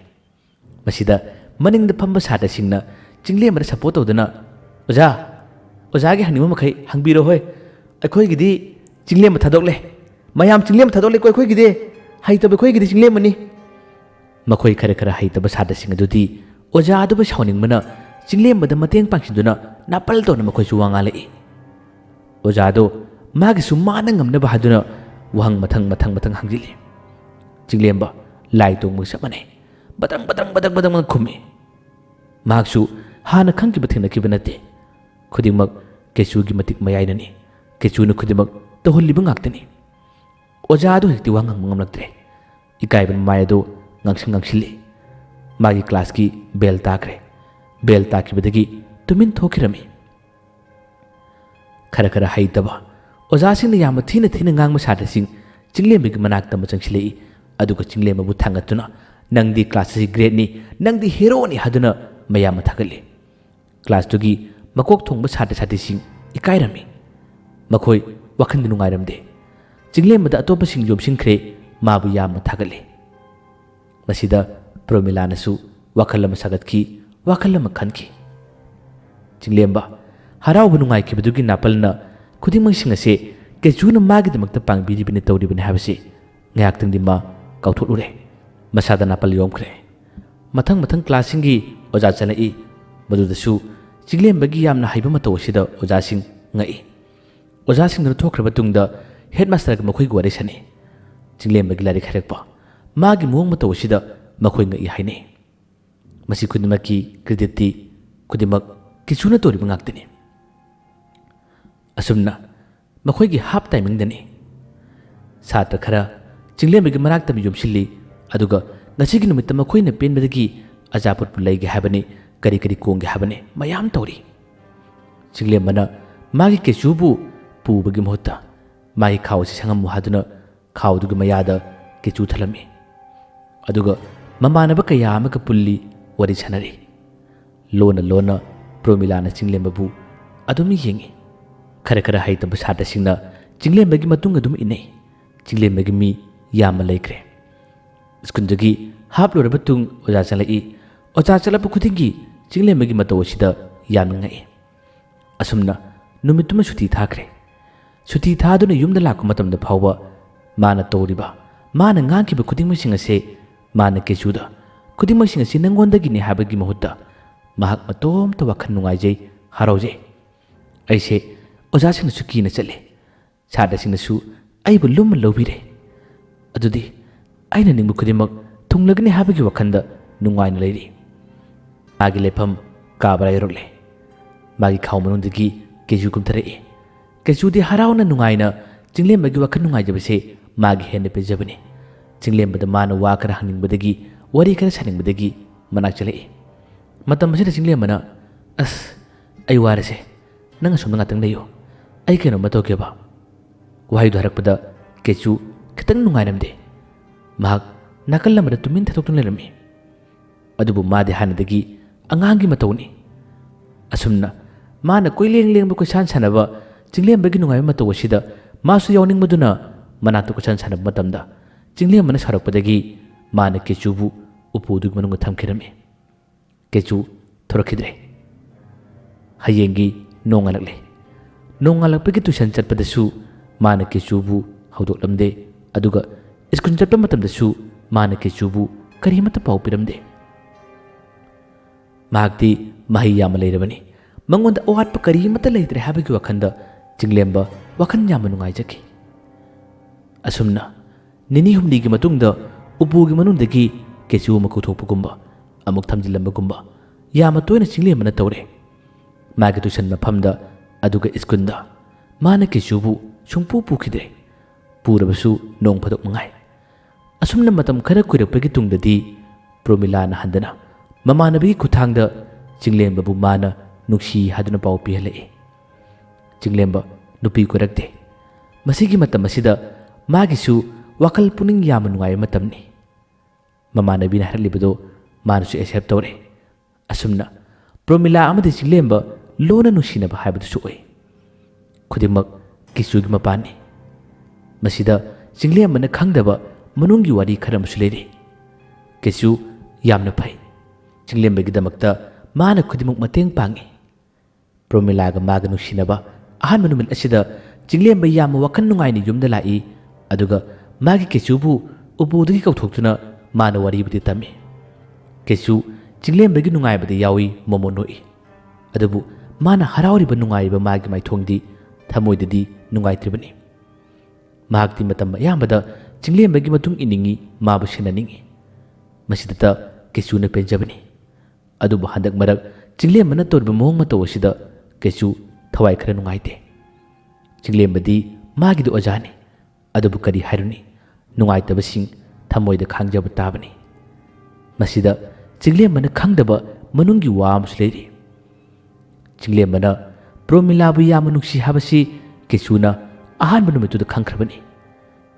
ꯃꯁꯤꯗ ꯃꯅꯤꯡꯗ ꯐꯝꯕ ꯁꯥꯇ꯭ꯔꯁꯤꯡꯅ ꯆꯤꯡꯂꯦꯝꯕꯗ ꯁꯄꯣꯔꯠ ꯇꯧꯗꯨꯅ ꯑꯣꯖꯥꯒꯤ ꯍꯪꯅꯤꯡꯕ ꯃꯈꯩ ꯍꯪꯕꯤꯔꯣ ꯍꯣꯏ ꯑꯩꯈꯣꯏꯒꯤꯗꯤ ꯆꯤꯡꯂꯦꯝꯕ ꯊꯥꯗꯣꯛꯂꯦ ꯃꯌꯥꯝ ꯆꯤꯡꯂꯦꯝꯕ ꯊꯥꯗꯣꯛꯂꯦꯀꯣ ꯑꯩꯈꯣꯏꯒꯤꯗꯤ ꯍꯩꯇꯕ ꯑꯩꯈꯣꯏꯒꯤꯗꯤ ꯆꯤꯡꯂꯦꯝꯕꯅꯤ ꯃꯈꯣꯏ ꯈꯔ ꯍꯩꯇꯕ ꯁꯥꯇ꯭ꯔꯁꯤꯡ ꯑꯗꯨꯗꯤ ꯑꯣꯖꯥ ꯑꯗꯨꯕꯨ ꯁꯥꯎꯅꯤꯡꯕꯅ ꯆꯤꯡꯂꯦꯝꯕꯗ ꯃꯇꯦꯡ ꯄꯥꯡꯁꯤꯟꯗꯨꯅ ꯅꯥꯄꯜ ꯇꯧꯅ ꯃꯈꯣꯏꯁꯨ ꯋꯥ ꯉꯥꯡꯂꯛꯏ ꯑꯣꯖꯥꯗꯣ ꯃꯥꯒꯤꯁꯨ ꯃꯥꯅ ꯉꯝꯅꯕ ꯍꯥꯏꯗꯨꯅ ꯋꯥꯍꯪ ꯃꯊꯪ ꯍꯪꯖꯤꯜꯂꯤ ꯆꯤꯡꯂꯦꯝꯕ ꯂꯥꯏ ꯇꯣꯡꯕꯒ ꯆꯞ ꯃꯥꯟꯅꯩ ꯕꯗꯪ ꯈꯨꯝꯃꯤ ꯃꯍꯥꯛꯁꯨ ꯍꯥꯟꯅ ꯈꯪꯈꯤꯕ ꯊꯦꯡꯅꯈꯤꯕ ꯅꯠꯇꯦ ꯈꯨꯗꯤꯡꯃꯛ ꯀꯦꯆꯨꯒꯤ ꯃꯇꯤꯛ ꯃꯌꯥꯏꯅꯅꯤ ꯀꯦꯆꯨꯅ ꯈꯨꯗꯤꯡꯃꯛ ꯇꯧꯍꯜꯂꯤꯕ ꯉꯥꯛꯇꯅꯤ ꯑꯣꯖꯥꯗꯨ ꯍꯧꯖꯤꯛꯇꯤ ꯋꯥ ꯉꯥꯡꯕ ꯉꯝꯂꯛꯇ꯭ꯔꯦ ꯏꯀꯥꯏꯕ ꯃꯃꯥꯏ ꯑꯗꯨ ꯉꯥꯡꯁꯤꯜꯂꯤ ꯃꯥꯒꯤ ꯀ꯭ꯂꯥꯁꯀꯤ ꯕꯦꯜ ꯇꯥꯈ꯭ꯔꯦ ꯕꯦꯜ ꯇꯥꯈꯤꯕꯗꯒꯤ ꯇꯨꯃꯤꯟ ꯊꯣꯛꯈꯤꯔꯝꯃꯤ ꯈꯔ ꯍꯩꯇꯕ ꯑꯣꯖꯥꯁꯤꯡꯅ ꯌꯥꯝꯅ ꯊꯤꯅ ꯊꯤꯅ ꯉꯥꯡꯕ ꯁꯥꯇ꯭ꯔꯁꯤꯡ ꯆꯤꯡꯂꯦꯝꯕꯒꯤ ꯃꯅꯥꯛꯇ ꯑꯃ ꯆꯪꯁꯤꯜꯂꯛꯏ ꯑꯗꯨꯒ ꯆꯤꯡꯂꯦꯝꯕꯕꯨ ꯊꯥꯡꯒꯠꯇꯨꯅ ꯅꯪꯗꯤ ꯀ꯭ꯂꯥꯁ ꯑꯁꯤ ꯒ꯭ꯔꯦꯗꯅꯤ ꯅꯪꯗꯤ ꯍꯦꯔꯣꯅꯤ ꯍꯥꯏꯗꯨꯅ ꯃꯌꯥꯝꯅ ꯊꯥꯒꯠꯂꯤ ꯀ꯭ꯂꯥꯁꯇꯨꯒꯤ ꯃꯀꯣꯛ ꯊꯣꯡꯕ ꯁꯥꯇ꯭ꯔ ꯁꯥꯇ꯭ꯔꯤꯁꯤꯡ ꯏꯀꯥꯏꯔꯝꯃꯤ ꯃꯈꯣꯏ ꯋꯥꯈꯟꯗ ꯅꯨꯡꯉꯥꯏꯔꯝꯗꯦ ꯆꯤꯡꯂꯦꯝꯕꯗ ꯑꯇꯣꯞꯄꯁꯤꯡ ꯌꯣꯝꯁꯤꯟꯈ꯭ꯔꯦ ꯃꯥꯕꯨ ꯌꯥꯝꯅ ꯊꯥꯒꯠꯂꯤ ꯃꯁꯤꯗ ꯄ꯭ꯔꯣꯃꯤꯂꯥꯅꯁꯨ ꯋꯥꯈꯜ ꯑꯃ ꯁꯥꯒꯠꯈꯤ ꯋꯥꯈꯜ ꯑꯃ ꯈꯟꯈꯤ ꯆꯤꯡꯂꯦꯝꯕ ꯍꯔꯥꯎꯕ ꯅꯨꯡꯉꯥꯏꯈꯤꯕꯗꯨꯒꯤ ꯅꯥꯄꯜꯅ ꯈꯨꯗꯤꯡꯃꯛꯁꯤꯡ ꯑꯁꯤ ꯀꯦꯆꯨꯅ ꯃꯥꯒꯤꯗꯃꯛꯇ ꯄꯥꯡꯕꯤꯔꯤꯕꯅꯤ ꯇꯧꯔꯤꯕꯅꯤ ꯍꯥꯏꯕꯁꯤ ꯉꯥꯏꯍꯥꯛꯇꯪꯗꯤ ꯃꯥ ꯀꯥꯎꯊꯣꯛꯂꯨꯔꯦ ꯃꯁꯥꯗ ꯅꯥꯄꯜ ꯌꯣꯝꯈ꯭ꯔꯦ ꯃꯊꯪ ꯀ꯭ꯂꯥꯁꯁꯤꯡꯒꯤ ꯑꯣꯖꯥ ꯆꯪꯂꯛꯏ ꯃꯗꯨꯗꯁꯨ ꯆꯤꯡꯂꯦꯝꯕꯒꯤ ꯌꯥꯝꯅ ꯍꯩꯕ ꯃꯇꯧ ꯑꯁꯤꯗ ꯑꯣꯖꯥꯁꯤꯡ ꯉꯛꯏ ꯑꯣꯖꯥꯁꯤꯡꯗꯨꯅ ꯊꯣꯛꯈ꯭ꯔꯕ ꯇꯨꯡꯗ ꯍꯦꯗꯃꯥꯁꯇꯔꯒ ꯃꯈꯣꯏꯒ ꯋꯥꯔꯤ ꯁꯥꯅꯩ ꯆꯤꯡꯂꯦꯝꯕꯒꯤ ꯂꯥꯏꯔꯤꯛ ꯍꯩꯔꯛꯄ ꯃꯥꯒꯤ ꯃꯑꯣꯡ ꯃꯇꯧ ꯑꯁꯤꯗ ꯃꯈꯣꯏ ꯉꯛꯏ ꯍꯥꯏꯅꯩ ꯃꯁꯤ ꯈꯨꯗꯤꯡꯃꯛꯀꯤ ꯀ꯭ꯔꯦꯗꯤꯠꯇꯤ ꯈꯨꯗꯤꯡꯃꯛ ꯀꯦꯆꯨꯅ ꯇꯧꯔꯤꯕ ꯉꯥꯛꯇꯅꯤ ꯑꯁꯨꯝꯅ ꯃꯈꯣꯏꯒꯤ ꯍꯥꯞ ꯇꯥꯏꯃꯤꯡꯗꯅꯤ ꯁꯥꯇ꯭ꯔ ꯈꯔ ꯆꯤꯡꯂꯦꯝꯕꯒꯤ ꯃꯅꯥꯛꯇ ꯌꯣꯝꯁꯤꯜꯂꯤ ꯑꯗꯨꯒ ꯉꯁꯤꯒꯤ ꯅꯨꯃꯤꯠꯇ ꯃꯈꯣꯏꯅ ꯄꯦꯟꯕꯗꯒꯤ ꯑꯆꯥꯄꯣꯠꯄꯨ ꯂꯩꯒꯦ ꯍꯥꯏꯕꯅꯤ ꯀꯔꯤ ꯀꯣꯡꯒꯦ ꯍꯥꯏꯕꯅꯤ ꯃꯌꯥꯝ ꯇꯧꯔꯤ ꯆꯤꯡꯂꯦꯝꯕꯅ ꯃꯥꯒꯤ ꯀꯦꯆꯨꯕꯨ ꯄꯨꯕꯒꯤ ꯃꯍꯨꯠꯇ ꯃꯥꯒꯤ ꯈꯥꯎ ꯑꯁꯤ ꯁꯪꯉꯝꯃꯨ ꯍꯥꯏꯗꯨꯅ ꯈꯥꯎꯗꯨꯒꯤ ꯃꯌꯥꯗ ꯀꯦꯆꯨ ꯊꯜꯂꯝꯃꯤ ꯑꯗꯨꯒ ꯃꯃꯥꯟꯅꯕ ꯀꯌꯥ ꯑꯃꯒ ꯄꯨꯜꯂꯤ ꯋꯥꯔꯤ ꯁꯥꯅꯔꯤ ꯂꯣꯟꯅ ꯄ꯭ꯔꯣꯃꯤꯂꯥꯅ ꯆꯤꯡꯂꯦꯝꯕꯕꯨ ꯑꯗꯨꯝ ꯌꯦꯡꯉꯤ ꯈꯔ ꯍꯩꯇꯕ ꯁꯥꯇ꯭ꯔꯁꯤꯡꯅ ꯆꯤꯡꯂꯦꯝꯕꯒꯤ ꯃꯇꯨꯡ ꯑꯗꯨꯝ ꯏꯟꯅꯩ ꯆꯤꯡꯂꯦꯝꯕꯒꯤ ꯃꯤ ꯌꯥꯝꯅ ꯂꯩꯈ꯭ꯔꯦ ꯁ꯭ꯀꯨꯜꯗꯒꯤ ꯍꯥꯞ ꯂꯣꯏꯔꯕ ꯇꯨꯡ ꯑꯣꯖꯥ ꯆꯪꯂꯛꯏ ꯑꯣꯖꯥ ꯆꯠꯂꯛꯄ ꯈꯨꯗꯤꯡꯒꯤ ꯆꯤꯡꯂꯦꯝꯕꯒꯤ ꯃꯇꯧ ꯑꯁꯤꯗ ꯌꯥꯝꯅ ꯉꯛꯏ ꯑꯁꯨꯝꯅ ꯅꯨꯃꯤꯠꯇꯨꯃ ꯁꯨꯇꯤ ꯊꯥꯈ꯭ꯔꯦ ꯁꯨꯇꯤ ꯊꯥꯗꯨꯅ ꯌꯨꯝꯗ ꯂꯥꯛꯄ ꯃꯇꯝꯗ ꯐꯥꯎꯕ ꯃꯥꯅ ꯇꯧꯔꯤꯕ ꯃꯥꯅ ꯉꯥꯡꯈꯤꯕ ꯈꯨꯗꯤꯡꯃꯛꯁꯤꯡ ꯑꯁꯤ ꯃꯥꯅ ꯀꯦꯆꯨꯗ ꯈꯨꯗꯤꯡꯃꯛꯁꯤꯡ ꯑꯁꯤ ꯅꯪꯉꯣꯟꯗꯒꯤꯅꯤ ꯍꯥꯏꯕꯒꯤ ꯃꯍꯨꯠꯇ ꯃꯍꯥꯛ ꯃꯇꯣꯝꯇ ꯋꯥꯈꯜ ꯅꯨꯡꯉꯥꯏꯖꯩ ꯍꯔꯥꯎꯖꯩ ꯑꯩꯁꯦ ꯑꯣꯖꯥꯁꯤꯡꯅꯁꯨ ꯀꯤꯅ ꯆꯠꯂꯦ ꯁꯥꯇ꯭ꯔꯁꯤꯡꯅꯁꯨ ꯑꯩꯕꯨ ꯂꯨꯝꯅ ꯂꯧꯕꯤꯔꯦ ꯑꯗꯨꯗꯤ ꯑꯩꯅ ꯅꯤꯡꯕ ꯈꯨꯗꯤꯡꯃꯛ ꯊꯨꯡꯂꯒꯅꯤ ꯍꯥꯏꯕꯒꯤ ꯋꯥꯈꯜꯗ ꯅꯨꯡꯉꯥꯏꯅ ꯂꯩꯔꯤ ꯃꯥꯒꯤ ꯂꯩꯐꯝ ꯀꯥꯕ꯭ꯔꯥ ꯌꯧꯔꯛꯂꯦ ꯃꯥꯒꯤ ꯈꯥꯎ ꯃꯅꯨꯡꯗꯒꯤ ꯀꯦꯆꯨ ꯀꯨꯝꯊꯔꯛꯏ ꯀꯦꯆꯨꯗꯤ ꯍꯔꯥꯎꯅ ꯅꯨꯡꯉꯥꯏꯅ ꯆꯤꯡꯂꯦꯝꯕꯒꯤ ꯋꯥꯈꯜ ꯅꯨꯡꯉꯥꯏꯖꯕꯁꯦ ꯃꯥꯒꯤ ꯍꯦꯟꯅ ꯄꯦꯟꯖꯕꯅꯤ ꯆꯤꯡꯂꯦꯝꯕꯗ ꯃꯥꯅ ꯋꯥ ꯈꯔ ꯍꯪꯅꯤꯡꯕꯗꯒꯤ ꯋꯥꯔꯤ ꯈꯔ ꯁꯥꯅꯤꯡꯕꯗꯒꯤ ꯃꯅꯥꯛ ꯆꯠꯂꯛꯏ ꯃꯇꯝ ꯑꯁꯤꯗ ꯆꯤꯡꯂꯦꯝꯕꯅ ꯑꯁ ꯑꯩ ꯋꯥꯔꯁꯦ ꯅꯪ ꯑꯁꯣꯝꯗ ꯉꯥꯛꯇꯪ ꯂꯩꯌꯨ ꯑꯩ ꯀꯩꯅꯣꯝꯃ ꯇꯧꯒꯦꯕ ꯋꯥꯍꯩꯗꯨ ꯍꯥꯏꯔꯛꯄꯗ ꯀꯦꯆꯨ ꯈꯤꯇꯪ ꯅꯨꯡꯉꯥꯏꯔꯝꯗꯦ ꯃꯍꯥꯛ ꯅꯥꯀꯜ ꯑꯃꯗ ꯇꯨꯃꯤꯟ ꯊꯥꯗꯣꯛꯇꯨꯅ ꯂꯩꯔꯝꯃꯤ ꯑꯗꯨꯕꯨ ꯃꯥꯗꯤ ꯍꯥꯟꯅꯗꯒꯤ ꯑꯉꯥꯡꯒꯤ ꯃꯇꯧꯅꯤ ꯑꯁꯨꯝꯅ ꯃꯥꯅ ꯀꯣꯏꯂꯦꯡ ꯀꯣꯏꯁꯥꯟ ꯁꯥꯟꯅꯕ ꯆꯤꯡꯂꯦꯝꯕꯒꯤ ꯅꯨꯡꯉꯥꯏꯕ ꯃꯇꯧ ꯑꯁꯤꯗ ꯃꯥꯁꯨ ꯌꯥꯎꯅꯤꯡꯕꯗꯨꯅ ꯃꯅꯥꯛꯇ ꯀꯣꯏꯁꯥꯟ ꯁꯥꯟꯅꯕ ꯃꯇꯝꯗ ꯆꯤꯡꯂꯦꯝꯕꯅ ꯁꯥꯎꯔꯛꯄꯗꯒꯤ ꯃꯥꯅ ꯀꯦꯆꯨꯕꯨ ꯎꯄꯨꯗꯨꯒꯤ ꯃꯅꯨꯡꯗ ꯊꯝꯈꯤꯔꯝꯃꯤ ꯀꯦꯆꯨ ꯊꯣꯔꯛꯈꯤꯗ꯭ꯔꯦ ꯍꯌꯦꯡꯒꯤ ꯅꯣꯡꯉꯥꯜꯂꯛꯂꯦ ꯅꯣꯡꯉꯥꯜꯂꯛꯄꯒꯤ ꯇꯨꯏꯁꯟ ꯆꯠꯄꯗꯁꯨ ꯃꯥꯅ ꯀꯦꯆꯨꯕꯨ ꯍꯧꯗꯣꯛꯂꯝꯗꯦ ꯑꯗꯨꯒ ꯁ꯭ꯀꯨꯜ ꯆꯠꯄ ꯃꯇꯝꯗꯁꯨ ꯃꯥꯅ ꯀꯦꯆꯨꯕꯨ ꯀꯔꯤꯃꯠꯇ ꯄꯥꯎ ꯄꯤꯔꯝꯗꯦ ꯃꯍꯥꯛꯇꯤ ꯃꯍꯩ ꯌꯥꯝꯅ ꯂꯩꯔꯕꯅꯤ ꯃꯉꯣꯟꯗ ꯑꯋꯥꯠꯄ ꯀꯔꯤꯃꯠꯇ ꯂꯩꯇ꯭ꯔꯦ ꯍꯥꯏꯕꯒꯤ ꯋꯥꯈꯜꯗ ꯆꯤꯡꯂꯦꯝꯕ ꯋꯥꯈꯜ ꯌꯥꯝꯅ ꯅꯨꯡꯉꯥꯏꯖꯈꯤ ꯑꯁꯨꯝꯅ ꯅꯤꯅꯤ ꯍꯨꯝꯅꯤꯒꯤ ꯃꯇꯨꯡꯗ ꯎꯄꯨꯒꯤ ꯃꯅꯨꯡꯗꯒꯤ ꯀꯦꯆꯨ ꯑꯃ ꯀꯧꯊꯣꯛꯄꯒꯨꯝꯕ ꯑꯃꯨꯛ ꯊꯝꯖꯤꯜꯂꯝꯕꯒꯨꯝꯕ ꯌꯥꯝꯅ ꯇꯣꯏꯅ ꯆꯤꯡꯂꯦꯝꯕꯅ ꯇꯧꯔꯦ ꯃꯥꯒꯤ ꯇꯨꯏꯁꯟ ꯃꯐꯝꯗ ꯑꯗꯨꯒ ꯁ꯭ꯀꯨꯜꯗ ꯃꯥꯅ ꯀꯦꯆꯨꯕꯨ ꯁꯨꯡꯄꯨ ꯄꯨꯈꯤꯗ꯭ꯔꯦ ꯄꯨꯔꯕꯁꯨ ꯅꯣꯡ ꯐꯥꯗꯣꯛ ꯃꯉꯥꯏ ꯑꯁꯨꯝꯅ ꯃꯇꯝ ꯈꯔ ꯀꯨꯏꯔꯛꯄꯒꯤ ꯇꯨꯡꯗꯗꯤ ꯄ꯭ꯔꯣꯃꯤꯂꯥꯅ ꯍꯟꯗꯅ ꯃꯃꯥꯟꯅꯕꯤꯒꯤ ꯈꯨꯠꯊꯥꯡꯗ ꯆꯤꯡꯂꯦꯝꯕꯕꯨ ꯃꯥꯅ ꯅꯨꯡꯁꯤ ꯍꯥꯏꯗꯨꯅ ꯄꯥꯎ ꯄꯤꯍꯜꯂꯛꯏ ꯆꯤꯡꯂꯦꯝꯕ ꯅꯨꯄꯤ ꯀꯣꯏꯔꯛꯇꯦ ꯃꯁꯤꯒꯤ ꯃꯇꯝ ꯑꯁꯤꯗ ꯃꯥꯒꯤꯁꯨ ꯋꯥꯈꯜ ꯄꯨꯛꯅꯤꯡ ꯌꯥꯝꯅ ꯅꯨꯡꯉꯥꯏꯕ ꯃꯇꯝꯅꯤ ꯃꯃꯥꯟꯅꯕꯤꯅ ꯍꯥꯏꯔꯛꯂꯤꯕꯗꯨ ꯃꯥꯅꯁꯨ ꯑꯦꯛꯁꯦꯞ ꯇꯧꯔꯦ ꯑꯁꯨꯝꯅ ꯄ꯭ꯔꯣꯃꯤꯂꯥ ꯑꯃꯗꯤ ꯆꯤꯡꯂꯦꯝꯕ ꯂꯣꯟꯅ ꯅꯨꯡꯁꯤꯅꯕ ꯍꯥꯏꯕꯗꯨꯁꯨ ꯑꯣꯏ ꯈꯨꯗꯤꯡꯃꯛ ꯀꯦꯆꯨꯒꯤ ꯃꯄꯥꯟꯅꯤ ꯃꯁꯤꯗ ꯆꯤꯡꯂꯦꯝꯕꯅ ꯈꯪꯗꯕ ꯃꯅꯨꯡꯒꯤ ꯋꯥꯔꯤ ꯈꯔ ꯑꯃꯁꯨ ꯂꯩꯔꯤ ꯀꯦꯆꯨ ꯌꯥꯝꯅ ꯐꯩ ꯆꯤꯡꯂꯦꯝꯕꯒꯤꯗꯃꯛꯇ ꯃꯥꯅ ꯈꯨꯗꯤꯡꯃꯛ ꯃꯇꯦꯡ ꯄꯥꯡꯉꯤ ꯄ꯭ꯔꯣꯃꯤꯂꯥꯒ ꯃꯥꯒ ꯅꯨꯡꯁꯤꯅꯕ ꯑꯍꯥꯟꯕ ꯅꯨꯃꯤꯠ ꯑꯁꯤꯗ ꯆꯤꯡꯂꯦꯝꯕ ꯌꯥꯝꯅ ꯋꯥꯈꯜ ꯅꯨꯡꯉꯥꯏꯅ ꯌꯨꯝꯗ ꯂꯥꯛꯏ ꯑꯗꯨꯒ ꯃꯥꯒꯤ ꯀꯦꯆꯨꯕꯨ ꯎꯄꯨꯗꯒꯤ ꯀꯧꯊꯣꯛꯇꯨꯅ ꯃꯥꯅ ꯋꯥꯔꯤꯕꯨꯗꯤ ꯇꯝꯃꯤ ꯀꯦꯆꯨ ꯆꯤꯡꯂꯦꯝꯕꯒꯤ ꯅꯨꯡꯉꯥꯏꯕꯗ ꯌꯥꯎꯏ ꯃꯣꯃꯣ ꯅꯣꯛꯏ ꯑꯗꯨꯕꯨ ꯃꯥꯅ ꯍꯔꯥꯎꯔꯤꯕ ꯅꯨꯡꯉꯥꯏꯔꯤꯕ ꯃꯥꯒꯤ ꯃꯥꯏꯊꯣꯡꯗꯤ ꯊꯃꯣꯏꯗꯗꯤ ꯅꯨꯡꯉꯥꯏꯇ꯭ꯔꯤꯕꯅꯤ ꯃꯍꯥꯛꯇꯤ ꯃꯇꯝ ꯑꯌꯥꯝꯕꯗ ꯆꯤꯡꯂꯦꯝꯕꯒꯤ ꯃꯇꯨꯡ ꯏꯅꯤꯡꯉꯤ ꯃꯥꯕꯨ ꯁꯦꯟꯅꯅꯤꯡꯉꯤ ꯃꯁꯤꯗꯇ ꯀꯦꯆꯨꯅ ꯄꯦꯟꯖꯕꯅꯤ ꯑꯗꯨꯕꯨ ꯍꯟꯗꯛ ꯃꯔꯛ ꯆꯤꯡꯂꯦꯝꯕꯅ ꯇꯧꯔꯤꯕ ꯃꯑꯣꯡ ꯃꯇꯧ ꯑꯁꯤꯗ ꯀꯦꯆꯨ ꯊꯋꯥꯏ ꯈꯔ ꯅꯨꯡꯉꯥꯏꯇꯦ ꯆꯤꯡꯂꯦꯝꯕꯗꯤ ꯃꯥꯒꯤꯗꯤ ꯑꯣꯖꯥꯅꯤ ꯑꯗꯨꯕꯨ ꯀꯔꯤ ꯍꯥꯏꯔꯨꯅꯤ ꯅꯨꯡꯉꯥꯏꯇꯕꯁꯤꯡ ꯊꯃꯣꯏꯗ ꯈꯥꯡꯖꯕ ꯇꯥꯕꯅꯤ ꯃꯁꯤꯗ ꯆꯤꯡꯂꯦꯝꯕꯅ ꯈꯪꯗꯕ ꯃꯅꯨꯡꯒꯤ ꯋꯥ ꯑꯃꯁꯨ ꯂꯩꯔꯤ ꯆꯤꯡꯂꯦꯝꯕꯅ ꯄ꯭ꯔꯣꯃꯤꯂꯥꯕꯨ ꯌꯥꯝꯅ ꯅꯨꯡꯁꯤ ꯍꯥꯏꯕꯁꯤ ꯀꯦꯆꯨꯅ ꯑꯍꯥꯟꯕ ꯅꯨꯃꯤꯠꯇꯨꯗ ꯈꯪꯈ꯭ꯔꯕꯅꯤ꯫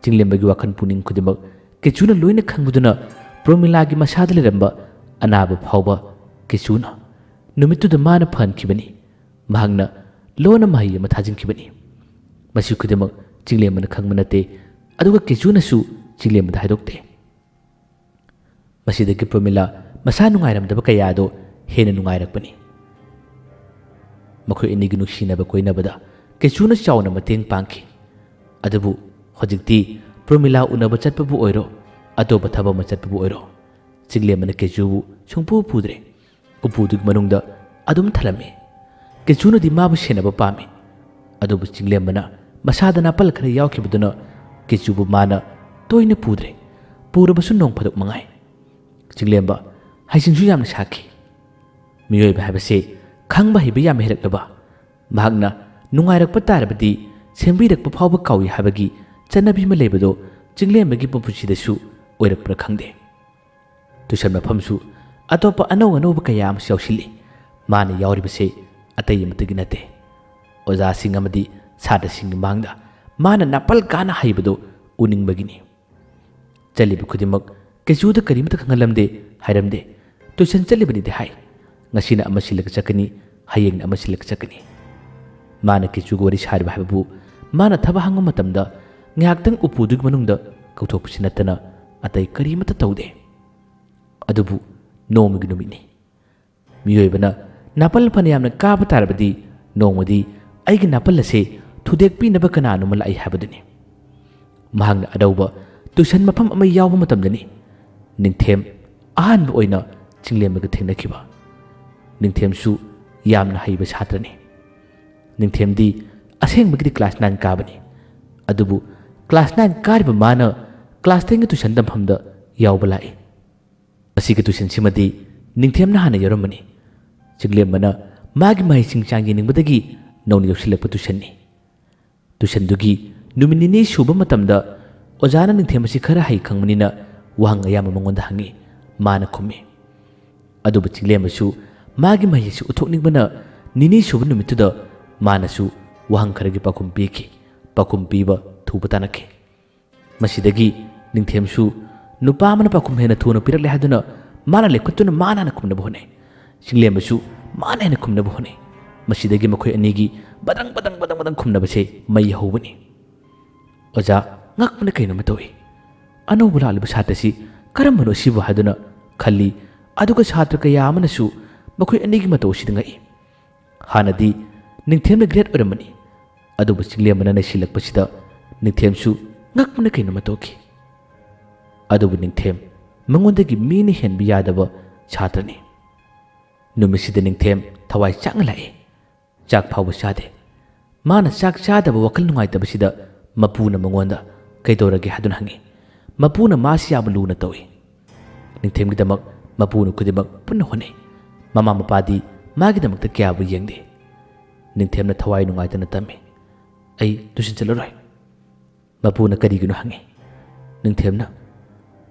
ꯆꯤꯡꯂꯦꯝꯕꯒꯤ ꯋꯥꯈꯜ ꯄꯨꯛꯅꯤꯡ ꯈꯨꯗꯤꯡꯃꯛ ꯀꯦꯆꯨꯅ ꯂꯣꯏꯅ ꯈꯪꯕꯗꯨꯅ ꯄ꯭ꯔꯣꯃꯤꯂꯥꯒꯤ ꯃꯁꯥꯗ ꯂꯩꯔꯝꯕ ꯑꯅꯥꯕ ꯐꯥꯎꯕ ꯀꯦꯆꯨꯅ ꯅꯨꯃꯤꯠꯇꯨꯗ ꯃꯥꯅ ꯐꯍꯟꯈꯤꯕꯅꯤ꯫ ꯃꯍꯥꯛꯅ ꯂꯣꯟꯅ ꯃꯍꯩ ꯑꯃ ꯊꯥꯖꯤꯟꯈꯤꯕꯅꯤ꯫ ꯃꯁꯤ ꯈꯨꯗꯤꯡꯃꯛ ꯆꯤꯡꯂꯦꯝꯕꯅ ꯈꯪꯕ ꯅꯠꯇꯦ, ꯑꯗꯨꯒ ꯀꯦꯆꯨꯅꯁꯨ ꯆꯤꯡꯂꯦꯝꯕꯗ ꯍꯥꯏꯗꯣꯛꯇꯦ꯫ ꯃꯁꯤꯗꯒꯤ ꯄ꯭ꯔꯣꯃꯤꯂꯥ ꯃꯁꯥ ꯅꯨꯡꯉꯥꯏꯔꯝꯗꯕ ꯀꯌꯥꯗꯣ ꯍꯦꯟꯅ ꯅꯨꯡꯉꯥꯏꯔꯛꯄꯅꯤ꯫ ꯃꯈꯣꯏ ꯑꯅꯤꯒꯤ ꯅꯨꯡꯁꯤꯅꯕ ꯀꯣꯏꯅꯕꯗ ꯀꯦꯆꯨꯅ ꯆꯥꯎꯅ ꯃꯇꯦꯡ ꯄꯥꯡꯈꯤ꯫ ꯑꯗꯨꯕꯨ ꯍꯧꯖꯤꯛꯇꯤ ꯄ꯭ꯔꯣꯃꯤꯂꯥ ꯎꯅꯕ ꯆꯠꯄꯕꯨ ꯑꯣꯏꯔꯣ, ꯑꯇꯣꯞꯄ ꯊꯕꯛ ꯑꯃ ꯆꯠꯄꯕꯨ ꯑꯣꯏꯔꯣ, ꯆꯤꯡꯂꯦꯝꯕꯅ ꯀꯦꯆꯨꯕꯨ ꯁꯨꯡꯄꯨ ꯄꯨꯗ꯭ꯔꯦ꯫ ꯎꯄꯨꯗꯨꯒꯤ ꯃꯅꯨꯡꯗ ꯑꯗꯨꯝ ꯊꯜꯂꯝꯃꯤ꯫ ꯀꯦꯆꯨꯅꯗꯤ ꯃꯥꯕꯨ ꯁꯦꯟꯅꯕ ꯄꯥꯝꯃꯤ, ꯑꯗꯨꯕꯨ ꯆꯤꯡꯂꯦꯝꯕꯅ ꯃꯁꯥꯗ ꯅꯥꯄꯜ ꯈꯔ ꯌꯥꯎꯈꯤꯕꯗꯨꯅ ꯀꯦꯆꯨꯕꯨ ꯃꯥꯅ ꯇꯣꯏꯅ ꯄꯨꯗ꯭ꯔꯦ, ꯄꯨꯔꯕꯁꯨ ꯅꯣꯡ ꯐꯥꯗꯣꯛ ꯃꯉꯥꯏ꯫ ꯆꯤꯡꯂꯦꯝꯕ ꯍꯩꯁꯤꯡꯁꯨ ꯌꯥꯝꯅ ꯁꯥꯈꯤ꯫ ꯃꯤꯑꯣꯏꯕ ꯍꯥꯏꯕꯁꯦ ꯈꯪꯕ ꯍꯩꯕ ꯌꯥꯝꯅ ꯍꯦꯜꯂꯛꯂꯕ, ꯃꯍꯥꯛꯅ ꯅꯨꯡꯉꯥꯏꯔꯛꯄ ꯇꯥꯔꯕꯗꯤ ꯁꯦꯝꯕꯤꯔꯛꯄ ꯐꯥꯎꯕ ꯀꯥꯎꯏ ꯍꯥꯏꯕꯒꯤ ꯆꯠꯅꯕꯤ ꯑꯃ ꯂꯩꯕꯗꯣ ꯆꯤꯡꯂꯦꯝꯕꯒꯤ ꯄꯨꯟꯁꯤꯗꯁꯨ ꯑꯣꯏꯔꯛꯄ꯭ꯔꯥ ꯈꯪꯗꯦ꯫ ꯇꯨꯏꯁꯟ ꯃꯐꯝꯁꯨ ꯑꯇꯣꯞꯄ ꯑꯅꯧ ꯑꯅꯧꯕ ꯀꯌꯥ ꯑꯃꯁꯨ ꯌꯥꯎꯁꯤꯜꯂꯤ꯫ ꯃꯥꯅ ꯌꯥꯎꯔꯤꯕꯁꯦ ꯑꯇꯩ ꯑꯃꯠꯇꯒꯤ ꯅꯠꯇꯦ, ꯑꯣꯖꯥꯁꯤꯡ ꯑꯃꯗꯤ ꯁꯥꯇ꯭ꯔꯁꯤꯡꯒꯤ ꯃꯥꯡꯗ ꯃꯥꯅ ꯅꯥꯄꯜ ꯀꯥꯅ ꯍꯩꯕꯗꯣ ꯎꯅꯤꯡꯕꯒꯤꯅꯤ꯫ ꯆꯠꯂꯤꯕ ꯈꯨꯗꯤꯡꯃꯛ ꯀꯦꯆꯨꯗ ꯀꯔꯤꯃꯇ ꯈꯪꯍꯜꯂꯝꯗꯦ, ꯍꯥꯏꯔꯝꯗꯦ꯫ ꯇꯨꯏꯁꯟ ꯆꯠꯂꯤꯕꯅꯤꯗꯤ ꯍꯥꯏ, ꯉꯁꯤꯅ ꯑꯃ ꯁꯤꯜꯂꯒ ꯆꯠꯀꯅꯤ, ꯍꯌꯦꯡꯅ ꯑꯃ ꯁꯤꯜꯂꯒ ꯆꯠꯀꯅꯤ꯫ ꯃꯥꯅ ꯀꯦꯆꯨꯒ ꯋꯥꯔꯤ ꯁꯥꯔꯤꯕ ꯍꯥꯏꯕꯕꯨ ꯃꯥꯅ ꯊꯕꯛ ꯍꯥꯡꯕ ꯃꯇꯝꯗ ꯉꯥꯏꯍꯥꯛꯇꯪ ꯎꯄꯨꯗꯨꯒꯤ ꯃꯅꯨꯡꯗ ꯀꯧꯊꯣꯛꯄꯁꯤ ꯅꯠꯇꯅ ꯑꯇꯩ ꯀꯔꯤꯃꯇ ꯇꯧꯗꯦ꯫ ꯑꯗꯨꯕꯨ ꯅꯣꯡꯃꯒꯤ ꯅꯨꯃꯤꯠꯅꯤ꯫ ꯃꯤꯑꯣꯏꯕꯅ ꯅꯥꯄꯜ ꯐꯅ ꯌꯥꯝꯅ ꯀꯥꯕ ꯇꯥꯔꯕꯗꯤ ꯅꯣꯡꯃꯗꯤ ꯑꯩꯒꯤ ꯅꯥꯄꯜ ꯑꯁꯦ ꯊꯨꯗꯦꯛꯄꯤꯅꯕ ꯀꯅꯥꯅꯣꯃ ꯂꯥꯛꯏ ꯍꯥꯏꯕꯗꯨꯅꯤ꯫ ꯃꯍꯥꯛꯅ ꯑꯅꯧꯕ ꯇꯨꯏꯁꯟ ꯃꯐꯝ ꯑꯃ ꯌꯥꯎꯕ ꯃꯇꯝꯗꯅꯤ ꯅꯤꯡꯊꯦꯝ ꯑꯍꯥꯟꯕ ꯑꯣꯏꯅ ꯆꯤꯡꯂꯦꯝꯕꯒ ꯊꯦꯡꯅꯈꯤꯕ꯫ ꯅꯤꯡꯊꯦꯝꯁꯨ ꯌꯥꯝꯅ ꯍꯩꯕ ꯁꯥꯇ꯭ꯔꯅꯤ꯫ ꯅꯤꯡꯊꯦꯝꯗꯤ ꯑꯁꯦꯡꯕꯒꯤꯗꯤ ꯀ꯭ꯂꯥꯁ 9 ꯀꯥꯕꯅꯤ, ꯑꯗꯨꯕꯨ ꯀ꯭ꯂꯥꯁ 9 ꯀꯥꯔꯤꯕ ꯃꯥꯅ ꯀ꯭ꯂꯥꯁ 10ꯒꯤ ꯇꯨꯏꯁꯟ ꯇꯝꯐꯝꯗ ꯌꯥꯎꯕ ꯂꯥꯛꯏ꯫ ꯃꯁꯤꯒꯤ ꯇꯨꯏꯁꯟꯁꯤꯃꯗꯤ ꯅꯤꯡꯊꯦꯝꯅ ꯍꯥꯟꯅ ꯌꯥꯎꯔꯝꯕꯅꯤ꯫ ꯆꯤꯡꯂꯦꯝꯕꯅ ꯃꯥꯒꯤ ꯃꯍꯩꯁꯤꯡ ꯆꯥꯡ ꯌꯦꯡꯅꯤꯡꯕꯗꯒꯤ ꯅꯧꯅ ꯌꯧꯁꯤꯜꯂꯛꯄ ꯇꯨꯏꯁꯟꯅꯤ꯫ ꯇꯨꯏꯁꯟꯗꯨꯒꯤ ꯅꯨꯃꯤꯠ ꯅꯤꯅꯤ ꯁꯨꯕ ꯃꯇꯝꯗ ꯑꯣꯖꯥꯅ ꯅꯤꯡꯊꯦꯝ ꯑꯁꯤ ꯈꯔ ꯍꯩ ꯈꯪꯕꯅꯤꯅ ꯋꯥꯍꯪ ꯑꯌꯥꯝꯕ ꯃꯉꯣꯟꯗ ꯍꯪꯉꯤ꯫ ꯃꯥꯅ ꯈꯨꯝꯃꯤ꯫ ꯑꯗꯨꯕꯨ ꯆꯤꯡꯂꯦꯝꯕꯁꯨ ꯃꯥꯒꯤ ꯃꯍꯩ ꯑꯁꯤ ꯎꯠꯊꯣꯛꯅꯤꯡꯕꯅ ꯅꯤꯅꯤ ꯁꯨꯕ ꯅꯨꯃꯤꯠꯇꯨꯗ ꯃꯥꯅꯁꯨ ꯋꯥꯍꯪ ꯈꯔꯒꯤ ꯄꯥꯎꯈꯨꯝ ꯄꯤꯈꯤ꯫ ꯄꯥꯎꯈꯨꯝ ꯄꯤꯕ ꯊꯨꯕ ꯇꯥꯟꯅꯈꯤ꯫ ꯃꯁꯤꯗꯒꯤ ꯅꯤꯡꯊꯦꯝꯁꯨ ꯅꯨꯄꯥ ꯑꯃꯅ ꯄꯥꯎꯈꯨꯝ ꯍꯦꯟꯅ ꯊꯨꯅ ꯄꯤꯔꯛꯂꯦ ꯍꯥꯏꯗꯨꯅ ꯃꯥꯅ ꯂꯦꯞꯈꯠꯇꯨꯅ ꯃꯥꯅ ꯍꯥꯟꯅ ꯈꯨꯝꯅꯕ ꯍꯣꯠꯅꯩ꯫ ꯆꯤꯡꯂꯦꯝꯕꯁꯨ ꯃꯥꯅ ꯍꯦꯟꯅ ꯈꯨꯝꯅꯕ ꯍꯣꯠꯅꯩ꯫ ꯃꯁꯤꯗꯒꯤ ꯃꯈꯣꯏ ꯑꯅꯤꯒꯤ ꯕꯗꯪ ꯕꯗꯪ ꯕꯗꯪ ꯕꯗꯪ ꯈꯨꯝꯅꯕꯁꯦ ꯃꯩ ꯍꯧꯕꯅꯤ꯫ ꯑꯣꯖꯥ ꯉꯛꯄꯅ ꯀꯩꯅꯣꯝꯃ ꯇꯧꯏ꯫ ꯑꯅꯧꯕ ꯂꯥꯛꯂꯤꯕ ꯁꯥꯇ꯭ꯔꯁꯤ ꯀꯔꯝꯕꯅꯣ ꯁꯤꯕꯨ ꯍꯥꯏꯗꯨꯅ ꯈꯜꯂꯤ, ꯑꯗꯨꯒ ꯁꯥꯇ꯭ꯔ ꯀꯌꯥ ꯑꯃꯅꯁꯨ ꯃꯈꯣꯏ ꯑꯅꯤꯒꯤ ꯃꯇꯧ ꯑꯁꯤꯗ ꯉꯛꯏ꯫ ꯍꯥꯟꯅꯗꯤ ꯅꯤꯡꯊꯦꯝꯅ ꯒ꯭ꯔꯦꯠ ꯑꯣꯏꯔꯝꯕꯅꯤ, ꯑꯗꯨꯕꯨ ꯆꯤꯡꯂꯦꯝꯕꯅ ꯅꯩꯁꯤꯜꯂꯛꯄꯁꯤꯗ ꯅꯤꯡꯊꯦꯝꯁꯨ ꯉꯛꯄꯅ ꯀꯩꯅꯣꯝꯃ ꯇꯧꯈꯤ꯫ ꯑꯗꯨꯕꯨ ꯅꯤꯡꯊꯦꯝ ꯃꯉꯣꯟꯗꯒꯤ ꯃꯤꯅ ꯍꯦꯟꯕ ꯌꯥꯗꯕ ꯁꯥꯇ꯭ꯔꯅꯤ꯫ ꯅꯨꯃꯤꯠꯁꯤꯗ ꯅꯤꯡꯊꯦꯝ ꯊꯋꯥꯏ ꯆꯥꯛꯅ ꯂꯥꯛꯏ꯫ ꯆꯥꯛ ꯐꯥꯎꯕ ꯆꯥꯗꯦ꯫ ꯃꯥꯅ ꯆꯥꯛ ꯆꯥꯗꯕ ꯋꯥꯈꯜ ꯅꯨꯡꯉꯥꯏꯇꯕꯁꯤꯗ ꯃꯄꯨꯅ ꯃꯉꯣꯟꯗ ꯀꯩꯗꯧꯔꯒꯦ ꯍꯥꯏꯗꯨꯅ ꯍꯪꯉꯤ꯫ ꯃꯄꯨꯅ ꯃꯥꯁꯤ ꯌꯥꯝ ꯂꯨꯅ ꯇꯧꯏ꯫ ꯅꯤꯡꯊꯦꯝꯒꯤꯗꯃꯛ ꯃꯄꯨꯅ ꯈꯨꯗꯤꯡꯃꯛ ꯄꯨꯟꯅ ꯍꯣꯠꯅꯩ꯫ ꯃꯃꯥ ꯃꯄꯥꯗꯤ ꯃꯥꯒꯤꯗꯃꯛꯇ ꯀꯌꯥꯕꯨ ꯌꯦꯡꯗꯦ꯫ ꯅꯤꯡꯊꯦꯝꯅ ꯊꯋꯥꯏ ꯅꯨꯡꯉꯥꯏꯇꯅ ꯇꯝꯃꯤ꯫ ꯑꯩ ꯇꯨꯏꯁꯟ ꯆꯠꯂꯔꯣꯏ꯫ ꯃꯄꯨꯅ ꯀꯔꯤꯒꯤꯅꯣ ꯍꯪꯉꯤ꯫ ꯅꯤꯡꯊꯦꯝꯅ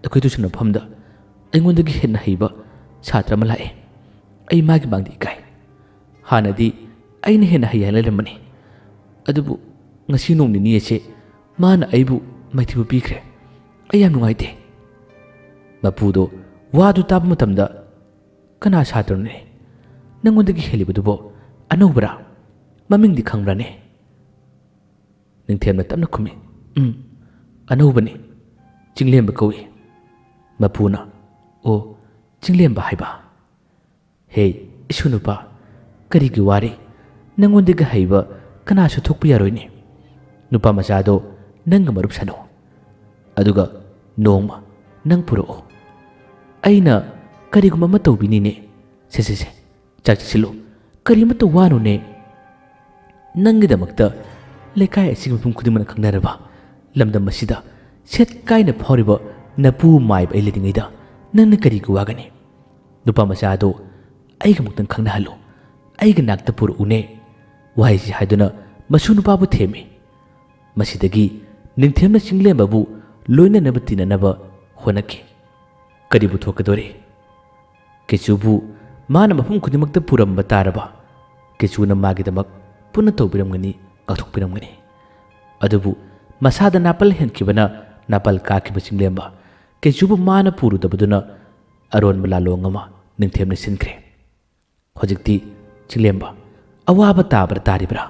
ꯑꯩꯈꯣꯏ ꯇꯨꯏꯁꯟ ꯃꯐꯝꯗ ꯑꯩꯉꯣꯟꯗꯒꯤ ꯍꯦꯟꯅ ꯍꯩꯕ ꯁꯥꯇ꯭ꯔ ꯑꯃ ꯂꯥꯛꯑꯦ꯫ ꯑꯩ ꯃꯥꯒꯤ ꯃꯥꯡꯗ ꯏꯀꯥꯏ꯫ ꯍꯥꯟꯅꯗꯤ ꯑꯩꯅ ꯍꯦꯟꯅ ꯍꯩ ꯍꯥꯏꯅ ꯂꯩꯔꯝꯕꯅꯤ, ꯑꯗꯨꯕꯨ ꯉꯁꯤ ꯅꯣꯡ ꯅꯤꯅꯤ ꯑꯁꯦ ꯃꯥꯅ ꯑꯩꯕꯨ ꯃꯥꯏꯊꯤꯕ ꯄꯤꯈ꯭ꯔꯦ꯫ ꯑꯩ ꯌꯥꯝ ꯅꯨꯡꯉꯥꯏꯇꯦ꯫ ꯃꯄꯨꯗꯣ ꯋꯥꯗꯨ ꯇꯥꯕ ꯃꯇꯝꯗ ꯀꯅꯥ ꯁꯥꯇ꯭ꯔꯅꯣꯅꯦ? ꯅꯪꯉꯣꯟꯗꯒꯤ ꯍꯦꯜꯂꯤꯕꯗꯨꯕꯣ ꯑꯅꯧꯕꯔꯥ? ꯃꯃꯤꯡꯗꯤ ꯈꯪꯕ꯭ꯔꯥꯅꯦ? ꯅꯤꯡꯊꯦꯝꯅ ꯇꯞꯅ ꯈꯨꯝꯃꯤ꯫ ꯑꯅꯧꯕꯅꯤ, ꯆꯤꯡꯂꯦꯝꯕ ꯀꯧꯏ꯫ ꯃꯄꯨꯅ ꯑꯣ, ꯆꯤꯡꯂꯦꯝꯕ ꯍꯥꯏꯕ? ꯍꯦ ꯏꯁꯨ ꯅꯨꯄꯥ, ꯀꯔꯤꯒꯤ ꯋꯥꯔꯤ? ꯅꯪꯉꯣꯟꯗꯒꯤ ꯍꯩꯕ ꯀꯅꯥꯁꯨ ꯊꯣꯛꯄ ꯌꯥꯔꯣꯏꯅꯦ꯫ ꯅꯨꯄꯥ ꯃꯆꯥꯗꯣ ꯅꯪꯒ ꯃꯔꯨꯞ ꯁꯥꯟꯅꯧ, ꯑꯗꯨꯒ ꯅꯣꯡꯃ ꯅꯪ ꯄꯨꯔꯛꯑꯣ꯫ ꯑꯩꯅ ꯀꯔꯤꯒꯨꯝꯕ ꯑꯃ ꯇꯧꯕꯤꯅꯤꯅꯦ꯫ ꯁꯦ ꯆꯥꯛ ꯆꯥꯁꯤꯜꯂꯨ, ꯀꯔꯤꯃꯠꯇ ꯋꯥꯅꯨꯅꯦ꯫ ꯅꯪꯒꯤꯗꯃꯛꯇ ꯂꯩꯀꯥꯏ ꯑꯁꯤꯒꯤ ꯃꯐꯝ ꯈꯨꯗꯤꯡꯃꯛꯅ ꯈꯪꯅꯔꯕ ꯂꯝꯗꯝ ꯑꯁꯤꯗ ꯁꯦꯠ ꯀꯥꯏꯅ ꯐꯥꯎꯔꯤꯕ ꯅꯄꯨ ꯃꯥꯏꯕ ꯑꯩ ꯂꯩꯔꯤꯉꯩꯗ ꯅꯪꯅ ꯀꯔꯤꯒꯤ ꯋꯥꯒꯅꯤ? ꯅꯨꯄꯥ ꯃꯆꯥꯗꯣ ꯑꯩꯒꯃꯨꯛꯇꯪ ꯈꯪꯅꯍꯜꯂꯨ, ꯑꯩꯒꯤ ꯅꯥꯛꯇ ꯄꯨꯔꯛꯎꯅꯦ꯫ ꯋꯥꯍꯩꯁꯤ ꯍꯥꯏꯗꯨꯅ ꯃꯁꯨ ꯅꯨꯄꯥꯕꯨ ꯊꯦꯝꯃꯤ꯫ ꯃꯁꯤꯗꯒꯤ ꯅꯤꯡꯊꯦꯝꯅ ꯆꯤꯡꯂꯦꯝꯕꯕꯨ ꯂꯣꯏꯅꯅꯕ ꯇꯤꯟꯅꯅꯕ ꯍꯣꯠꯅꯈꯤ꯫ ꯀꯔꯤꯕꯨ ꯊꯣꯛꯀꯗꯣꯔꯤ? ꯀꯦꯆꯨꯕꯨ ꯃꯥꯅ ꯃꯐꯝ ꯈꯨꯗꯤꯡꯃꯛꯇ ꯄꯨꯔꯝꯕ ꯇꯥꯔꯕ ꯀꯦꯆꯨꯅ ꯃꯥꯒꯤꯗꯃꯛ ꯄꯨꯟꯅ ꯇꯧꯕꯤꯔꯝꯒꯅꯤ, ꯉꯥꯛꯊꯣꯛꯄꯤꯔꯝꯒꯅꯤ꯫ ꯑꯗꯨꯕꯨ ꯃꯁꯥꯗ ꯅꯥꯄꯜ ꯍꯦꯟꯈꯤꯕꯅ ꯅꯥꯄꯜ ꯀꯥꯈꯤꯕ ꯆꯤꯡꯂꯦꯝꯕ ꯀꯩꯁꯨꯕꯨ ꯃꯥꯅ ꯄꯨꯔꯨꯗꯕꯗꯨꯅ ꯑꯔꯣꯟꯕ ꯂꯥꯂꯣꯡ ꯑꯃ ꯅꯤꯡꯊꯦꯝꯅ ꯁꯤꯟꯈ꯭ꯔꯦ꯫ ꯍꯧꯖꯤꯛꯇꯤ ꯆꯤꯡꯂꯦꯝꯕ ꯑꯋꯥꯕ ꯇꯥꯕ꯭ꯔꯥ ꯇꯥꯔꯤꯕ꯭ꯔꯥ?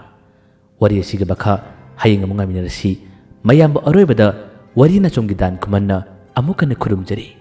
ꯋꯥꯔꯤ ꯑꯁꯤꯒꯤ ꯃꯈꯥ ꯍꯌꯦꯡ ꯑꯃꯨꯛ ꯉꯥꯏꯃꯤꯟꯅꯔꯁꯤ꯫ ꯃꯌꯥꯝꯕ ꯑꯔꯣꯏꯕꯗ ꯋꯥꯔꯤ ꯅꯆꯣꯝꯒꯤ ꯗꯥꯟ ꯈꯨꯃꯟꯅ ꯑꯃꯨꯛ ꯍꯟꯅ ꯈꯨꯔꯨꯝꯖꯔꯤ꯫